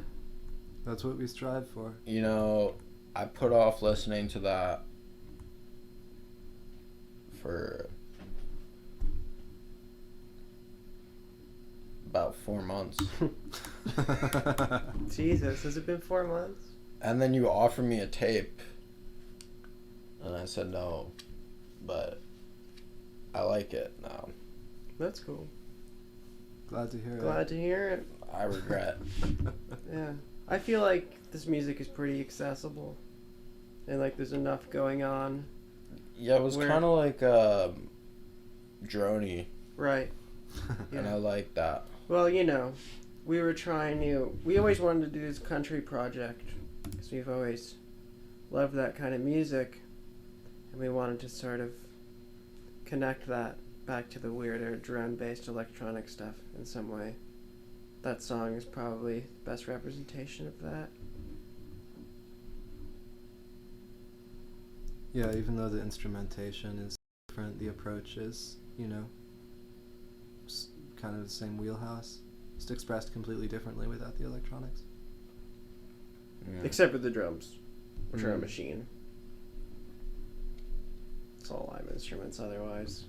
That's what we strive for. You know, I put off listening to that for about 4 months. Jesus, has it been 4 months? And then you offered me a tape. And I said no. But I like it now. That's cool. Glad to hear it. Glad to hear it. I regret. Yeah. I feel like this music is pretty accessible. And like there's enough going on. Yeah, it was kind of like droney. Right. Yeah. And I like that. Well, you know, we always wanted to do this country project because we've always loved that kind of music, and we wanted to sort of connect that back to the weirder drone-based electronic stuff in some way. That song is probably the best representation of that. Yeah, even though the instrumentation is different, the approach is, you know, kind of the same wheelhouse. Just expressed completely differently without the electronics. Yeah. Except for the drums, which are a machine. It's all live instruments otherwise.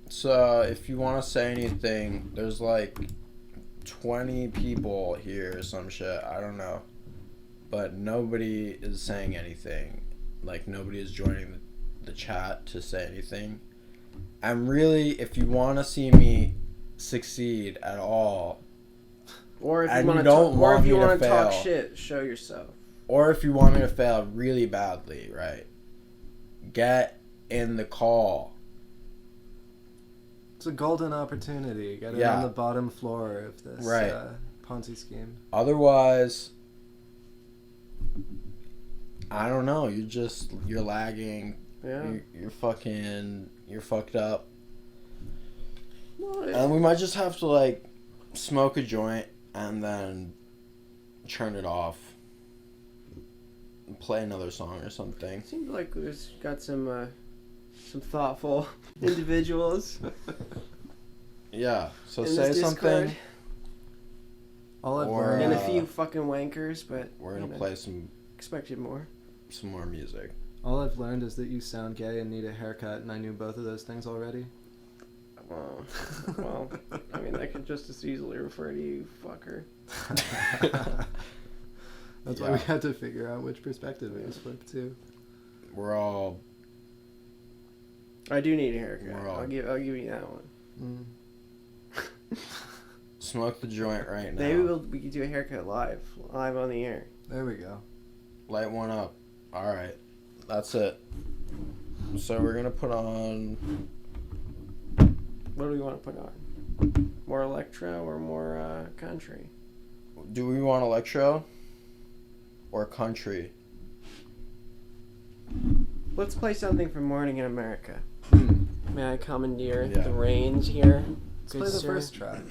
So, if you want to say anything, there's like 20 people here or some shit. I don't know. But nobody is saying anything. Like, nobody is joining the chat to say anything. And really, if you want to see me succeed at all, or if and you want to talk shit, show yourself. Or if you want me to fail really badly, right? Get in the call. It's a golden opportunity. Get it on the bottom floor of this Ponzi scheme. Otherwise, I don't know. You're lagging. Yeah. You're fucked up. And we might just have to like smoke a joint and then turn it off. And play another song or something. Seems like we've got some thoughtful individuals. Yeah. So in say something. All I've learned, and a few fucking wankers, but we're gonna play some. Expected more. Some more music. All I've learned is that you sound gay and need a haircut, and I knew both of those things already. Well, I mean, I could just as easily refer to you, fucker. That's why we had to figure out which perspective it was flipped to. We're all. I do need a haircut. I'll give you that one. Smoke the joint right now. Maybe we could do a haircut live on the air. There we go. Light one up. All right, that's it. So we're gonna put on. What do we want to put on? More electro or more country? Do we want electro or country? Let's play something from Morning in America. May I commandeer the reins here? Let's play the first track.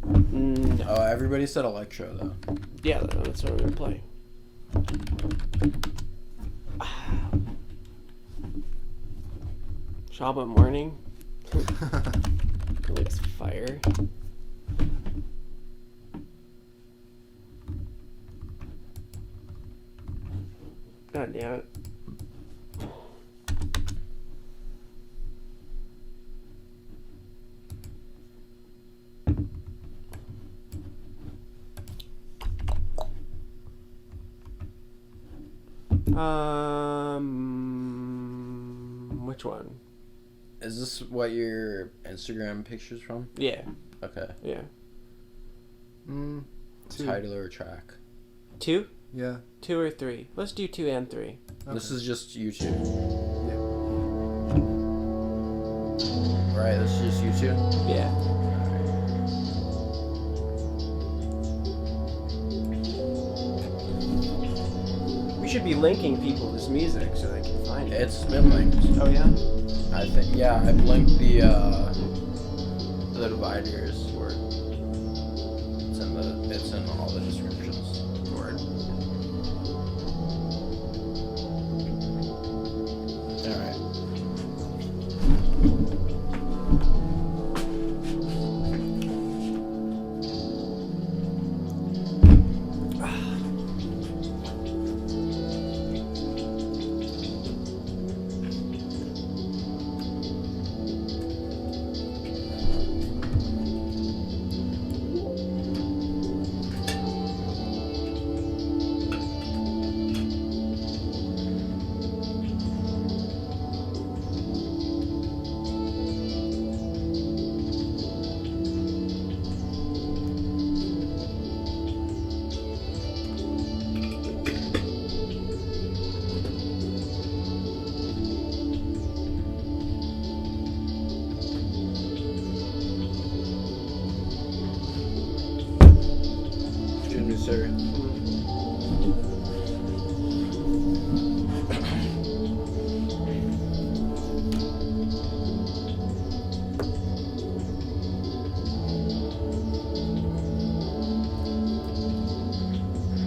No. Oh, everybody said electro though. Yeah, that's what I'm gonna play. Shaba Morning. Looks fire. God damn it. Which one? Is this what your Instagram picture's from? Yeah. Okay. Yeah. Title or track? 2? Yeah. 2 or 3? Let's do 2 and 3. Okay. This is just YouTube. Yeah. Right, this is just YouTube? Yeah. We should be linking people this music so they can find it. It's been linked. Oh yeah? I think I've linked the dividers where it's in all the descriptions.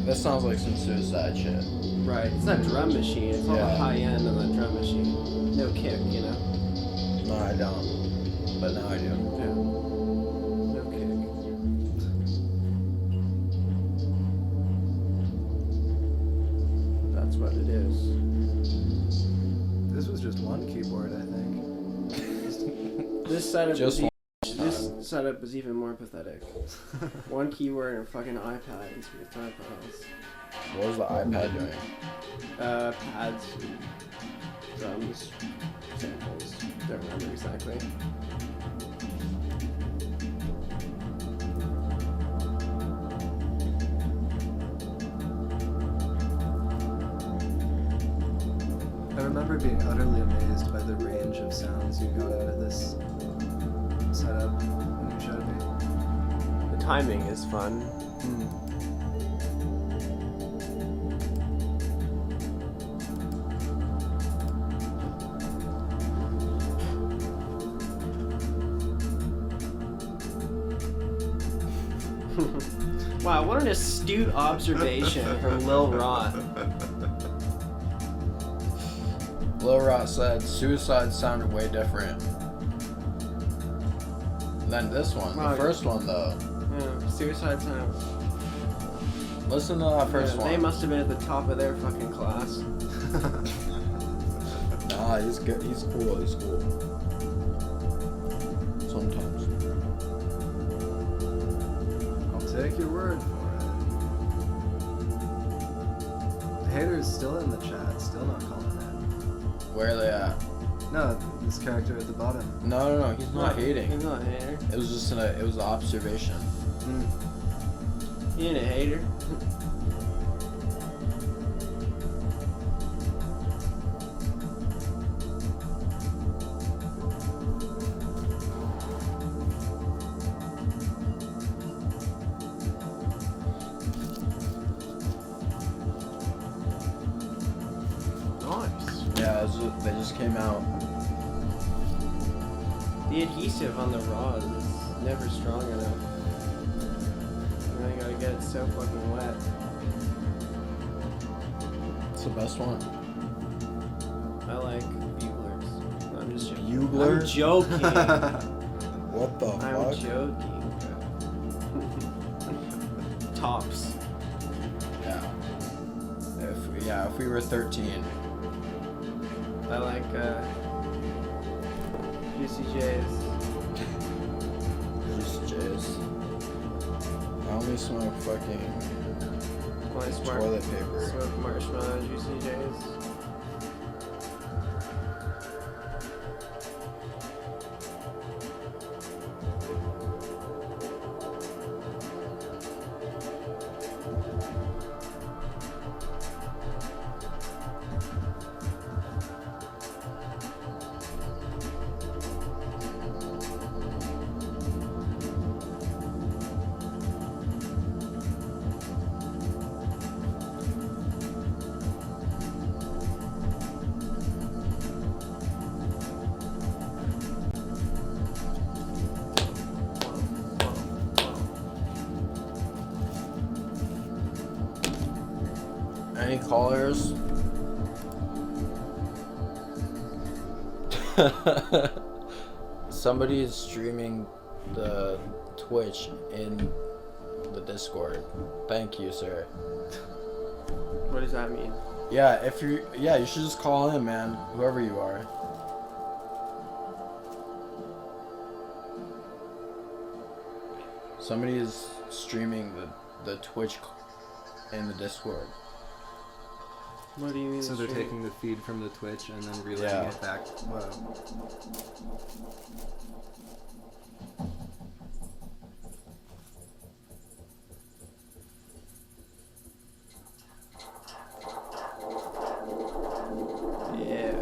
This sounds like some suicide shit. Right. It's that drum machine. It's all the Yeah. high end of that drum machine. No kick, you know? No, I don't. But now I do. Yeah. No kick. That's what it is. This was just one keyboard, I think. This setup Just this setup is even more pathetic. One keyboard and a fucking iPad and some guitar pedals. What was the iPad doing? Pads, drums, samples. Don't remember exactly. I remember being utterly amazed by the range of sounds you got out of this setup when you showed me. The timing is fun. Wow, what an astute observation from Lil Rot. Lil Rot said suicide sounded way different than this one. Wow. The first one though. Yeah, Suicide Sound. Listen to that first Yeah, one. they must have been at the top of their fucking class. Nah, he's good. He's cool. He's cool. Sometimes. I'll take your word for it. The hater's still in the chat, still not calling in. Where are they at? No, this character at the bottom. No. He's not hating. He's not a hater. It was just it was an observation. He ain't a hater. Nice. Yeah, they just came out. The adhesive on the rod is never strong enough. Now you gotta get it so fucking wet. It's the best one. I like buglers. No, I'm just joking. Bugler? I'm joking. What the I'm fuck? joking. Tops. Yeah. If we were 13. I like Juicy J's. Juicy J's. I only smoke fucking toilet paper. Smoke marshmallow Juicy J's. Any callers? Somebody is streaming the Twitch in the Discord. Thank you, sir. What does that mean? Yeah, you should just call in, man. Whoever you are. Somebody is streaming the Twitch in the Discord. What do you mean? So they're stream? taking the feed from the Twitch and then relaying Yeah. it back. Whoa. Yeah.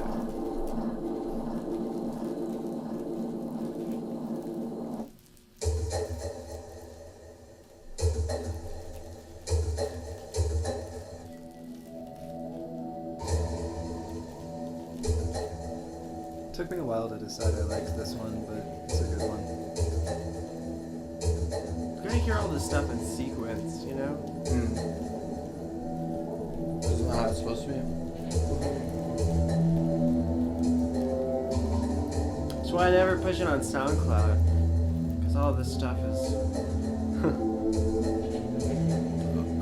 Took me a while to decide I liked this one, but it's a good one. You gotta hear all this stuff in sequence, you know? supposed to be? That's why I never push it on SoundCloud. Because all this stuff is...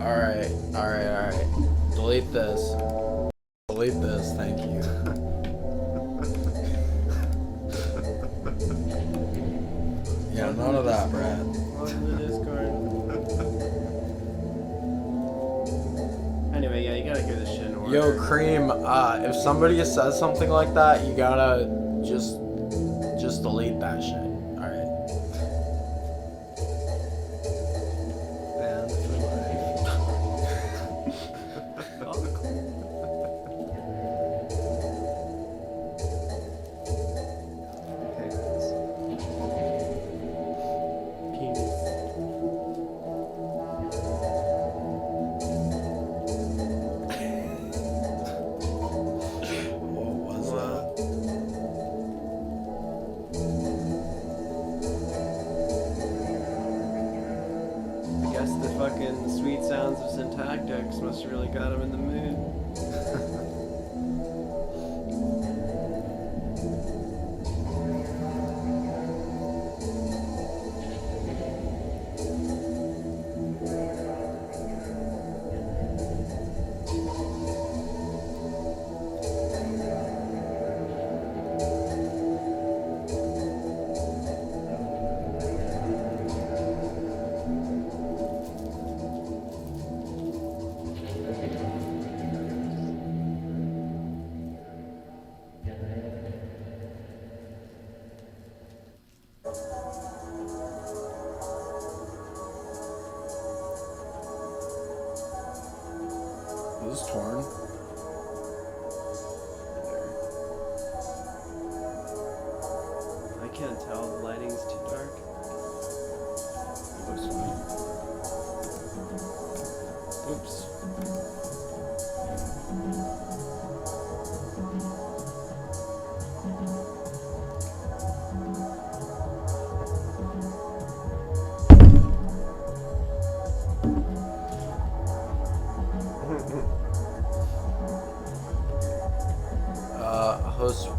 Alright. Delete this. Delete this, thank you. Yeah, none of that, Brad. Welcome to Discord. Anyway, yeah, you gotta hear this shit in order. Yo, Cream, if somebody says something like that, you gotta just delete that shit. Alright. Banned for life. Hate this. Penis. What was that? I guess the fucking sweet sounds of syntactics must have really got him in the mood. Is this torn? I can't tell, the lighting's too dark. It looks fine. Oops. Host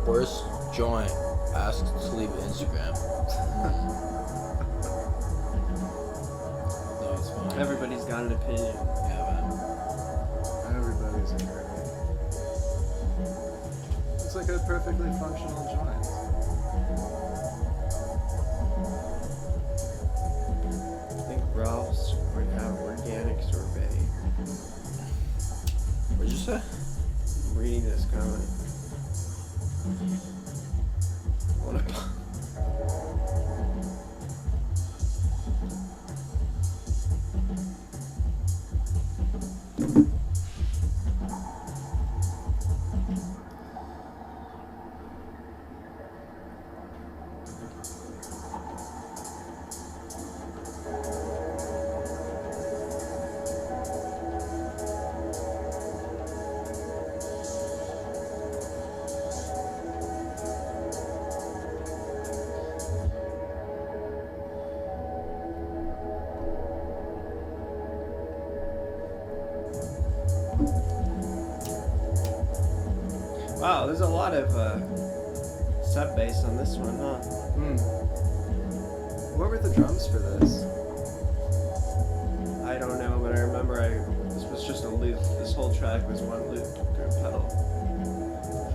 worst joint asked to leave Instagram. No, it's fine. Everybody's got an opinion. Yeah, Everybody's a girl. Looks like a perfectly functional joint. I think Ralph's would have organic sorbet. man. What'd you say? I'm reading this comment. What Wow, there's a lot of sub bass on this one, huh? What were the drums for this? I don't know, but I remember this was just a loop. This whole track was one loop through a pedal.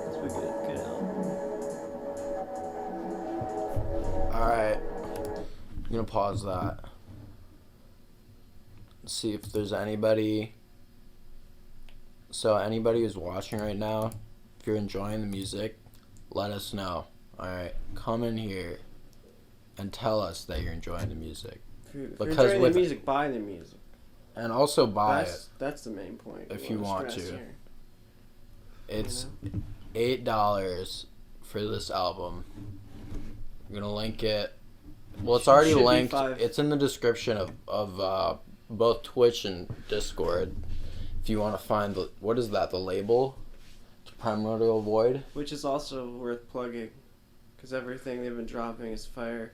It's a good album. Alright. I'm gonna pause that. See if there's anybody. So anybody who's watching right now, if you're enjoying the music, let us know. Alright, come in here and tell us that you're enjoying the music. If you're Because enjoying with- the music, buy the music. And also buy it. That's the main point. If we you wanna want stress to. here. It's $8 for this album. I'm gonna link it. Well, it's already Should be linked. $5. It's in the description of both Twitch and Discord. If you want to find what is that? The label? Primordial Void. Which is also worth plugging, because everything they've been dropping is fire.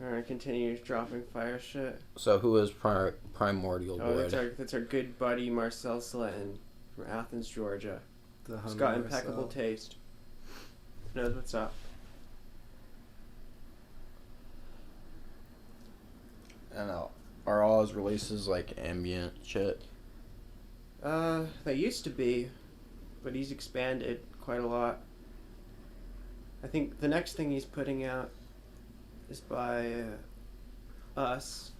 Alright, continue dropping fire shit. So who is Primordial Oh, Void? that's our good buddy Marcel Sletton from Athens, Georgia. The He's homie got Marcel. impeccable taste. Knows what's up. And are all his releases like ambient shit? They used to be, but he's expanded quite a lot. I think the next thing he's putting out is by us,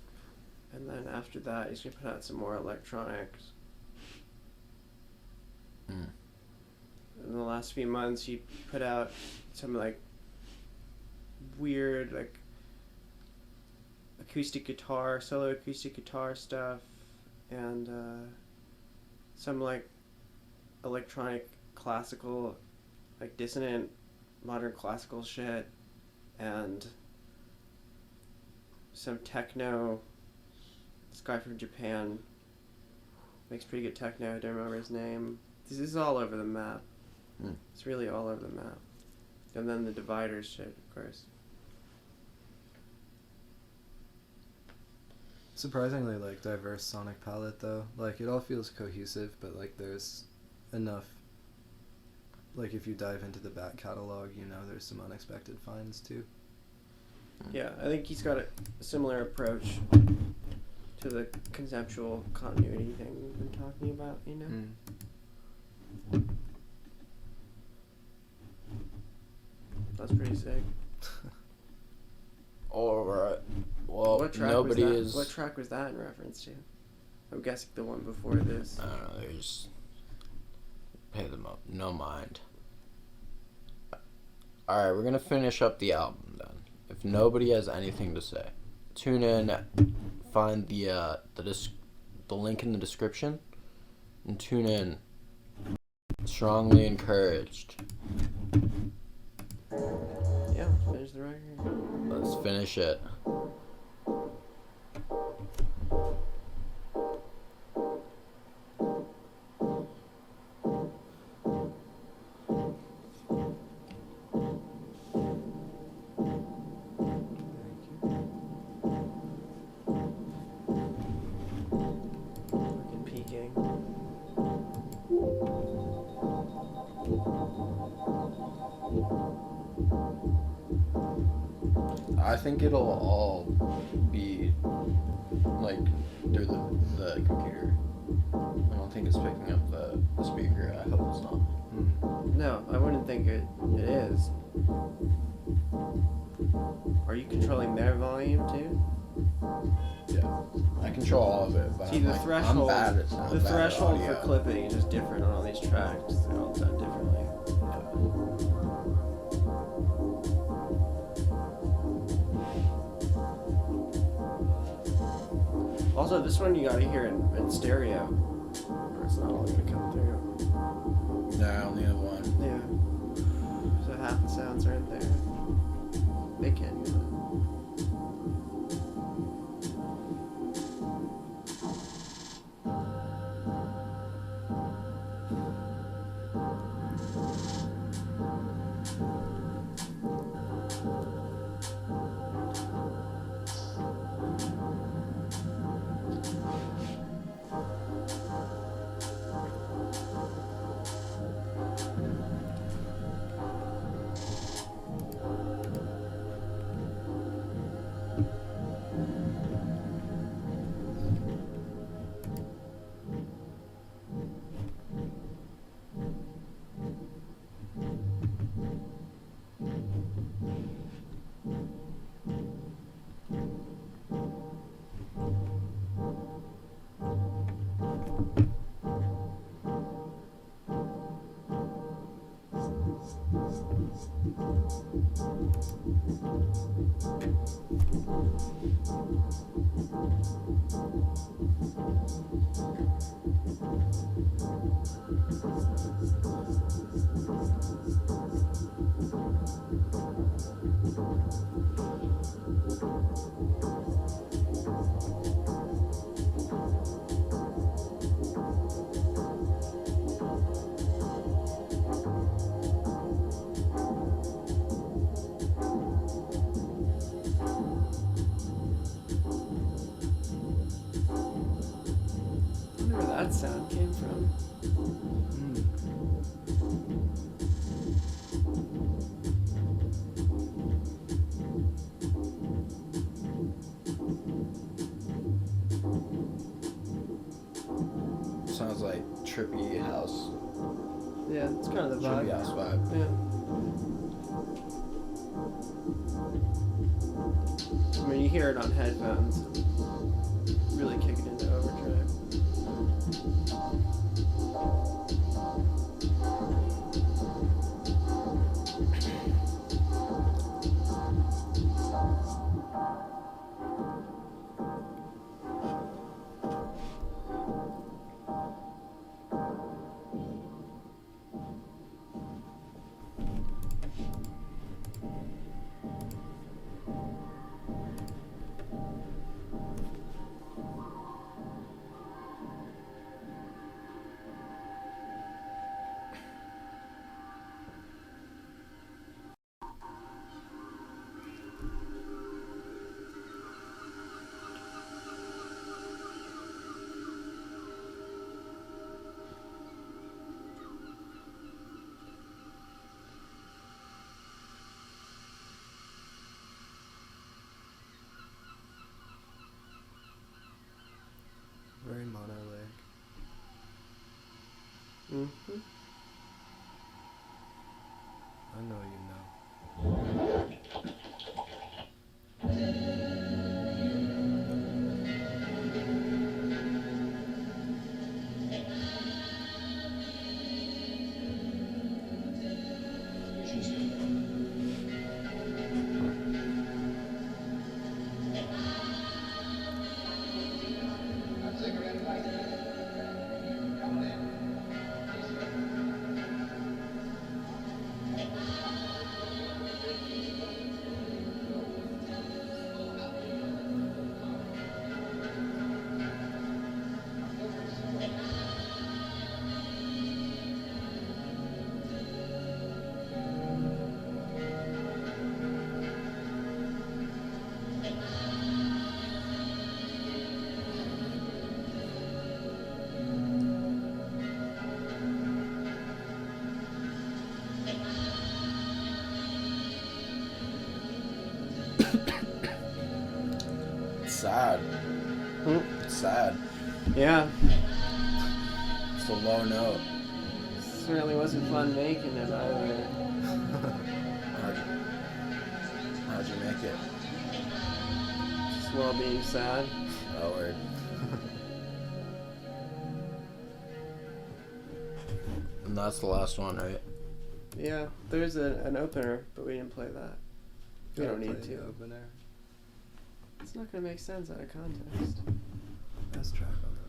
and then after that he's gonna put out some more electronics. Mm. In the last few months, he put out some like weird like solo acoustic guitar stuff, and some like electronic classical, like dissonant modern classical shit, and some techno. This guy from Japan makes pretty good techno. I don't remember his name. This is all over the map. Mm. It's really all over the map. And then the Dividers shit, of course. Surprisingly, like, diverse sonic palette, though. Like, it all feels cohesive, but, like, there's enough... Like, if you dive into the back catalog, you know there's some unexpected finds, too. Yeah, I think he's got a similar approach to the conceptual continuity thing we've been talking about, you know? Mm. That's pretty sick. Alright. Well, What track nobody was that? is... What track was that in reference to? I'm guessing the one before this. I don't know, they just pay them up. No mind. Alright, we're gonna finish up the album then. If nobody has anything to say, tune in, find the link in the description, and tune in. Strongly encouraged. Yeah, finish the record. Let's finish it. Fucking peaking. I think it'll all be like through the computer. I don't think it's picking up the speaker. I hope it's not. No, I wouldn't think it is. Are you controlling their volume too? Yeah, I control all of it. But See, I'm the like, threshold, I'm bad at, the threshold for clipping is just different on all these tracks. They all sound differently. Also, this one you gotta hear in stereo, or it's not all gonna come through. No, I only have one. Yeah. So half the sounds are in there. They can use it. Sounds like trippy house. Yeah, it's kind of the Trippy vibe. house vibe. Yeah. I mean, you hear it on headphones. Really kick it into overdrive. Very monolithic. Mm-hmm. I know you know. It's sad. It's sad. Yeah. It's a low note. Certainly wasn't fun making it either. How'd you make it? Just while being sad. Oh, word. And that's the last one, right? Yeah, there's an opener, but we didn't play that. We don't need Play to. the opener. It's not gonna make sense out of context. Best track on the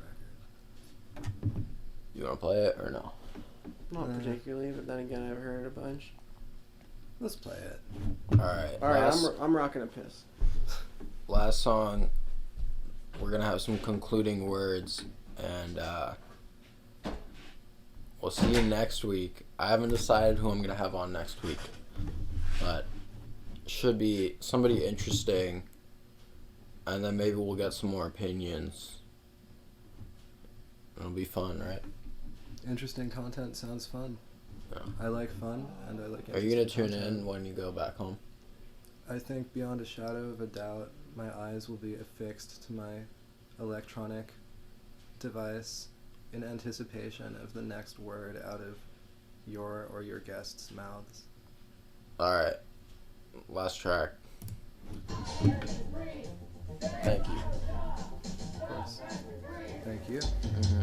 record. You want to play it or no? Not particularly, but then again, I've heard a bunch. Let's play it. Alright. All right, I'm rocking a piss. Last song, we're going to have some concluding words, and we'll see you next week. I haven't decided who I'm going to have on next week, but should be somebody interesting, and then maybe we'll get some more opinions. It'll be fun, right? Interesting content sounds fun. Yeah. I like fun, and I like. Are you gonna interesting tune content. in when you go back home? I think beyond a shadow of a doubt, my eyes will be affixed to my electronic device in anticipation of the next word out of your or your guests' mouths. Alright. Last track. Thank you. Of course. Thank you. Mm-hmm.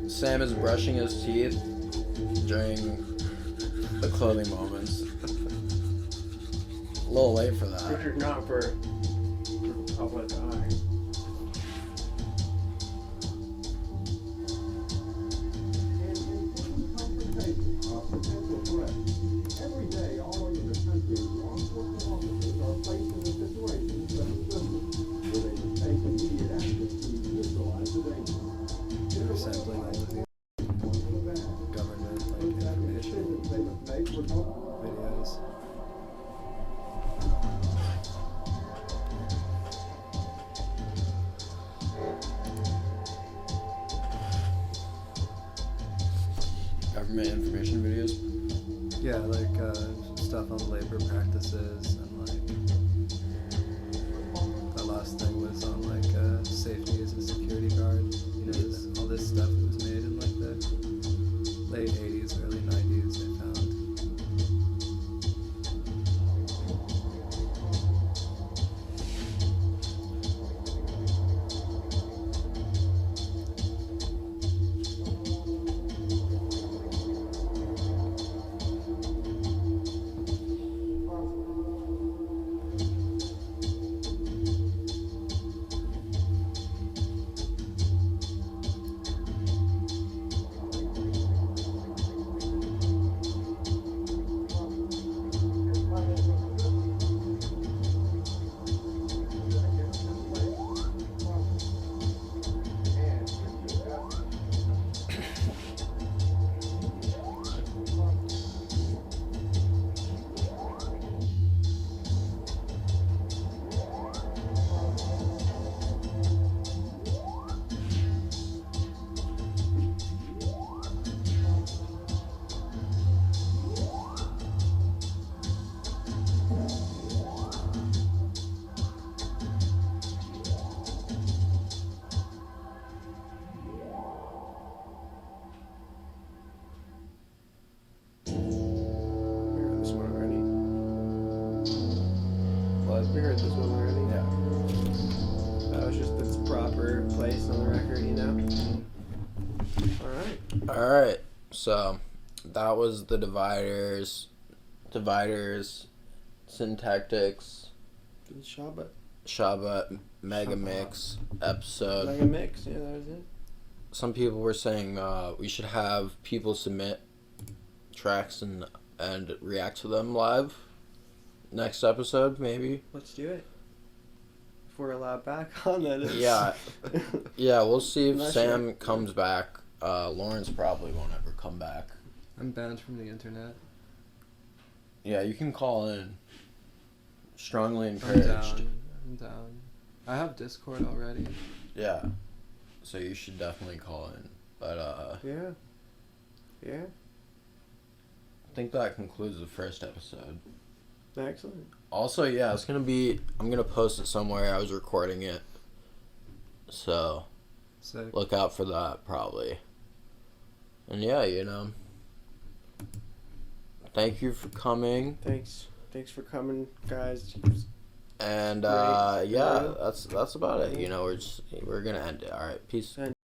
Sam is brushing his teeth during the clothing moments. A little late for that. Which is not for public eye. Every day, all over the country, law enforcement officers sampling all of these government information videos. Government information videos. Yeah, stuff on labor practices and the last thing was on safety as a security guard. All this stuff that was made in the late 80s, early 90s. I found. We heard this one already. Yeah. That was just its proper place on the record, Alright. Alright. So that was the dividers, syntactics, Shaba Mega Mix episode. Mega Mix, yeah, that was it. Some people were saying we should have people submit tracks and react to them live. Next episode, maybe. Let's do it. If we're allowed back on that. Yeah. Yeah, we'll see if Not Sam sure. comes back. Lawrence probably won't ever come back. I'm banned from the internet. Yeah, you can call in. Strongly I'm encouraged. down. I have Discord already. Yeah. So you should definitely call in. But Yeah. I think that concludes the first episode. Excellent. Also, yeah, I'm gonna post it somewhere. I was recording it. So Sick. look out for that probably. And yeah, thank you for coming. Thanks for coming, guys. And Great. yeah, that's about it. We're gonna end it. All right, peace.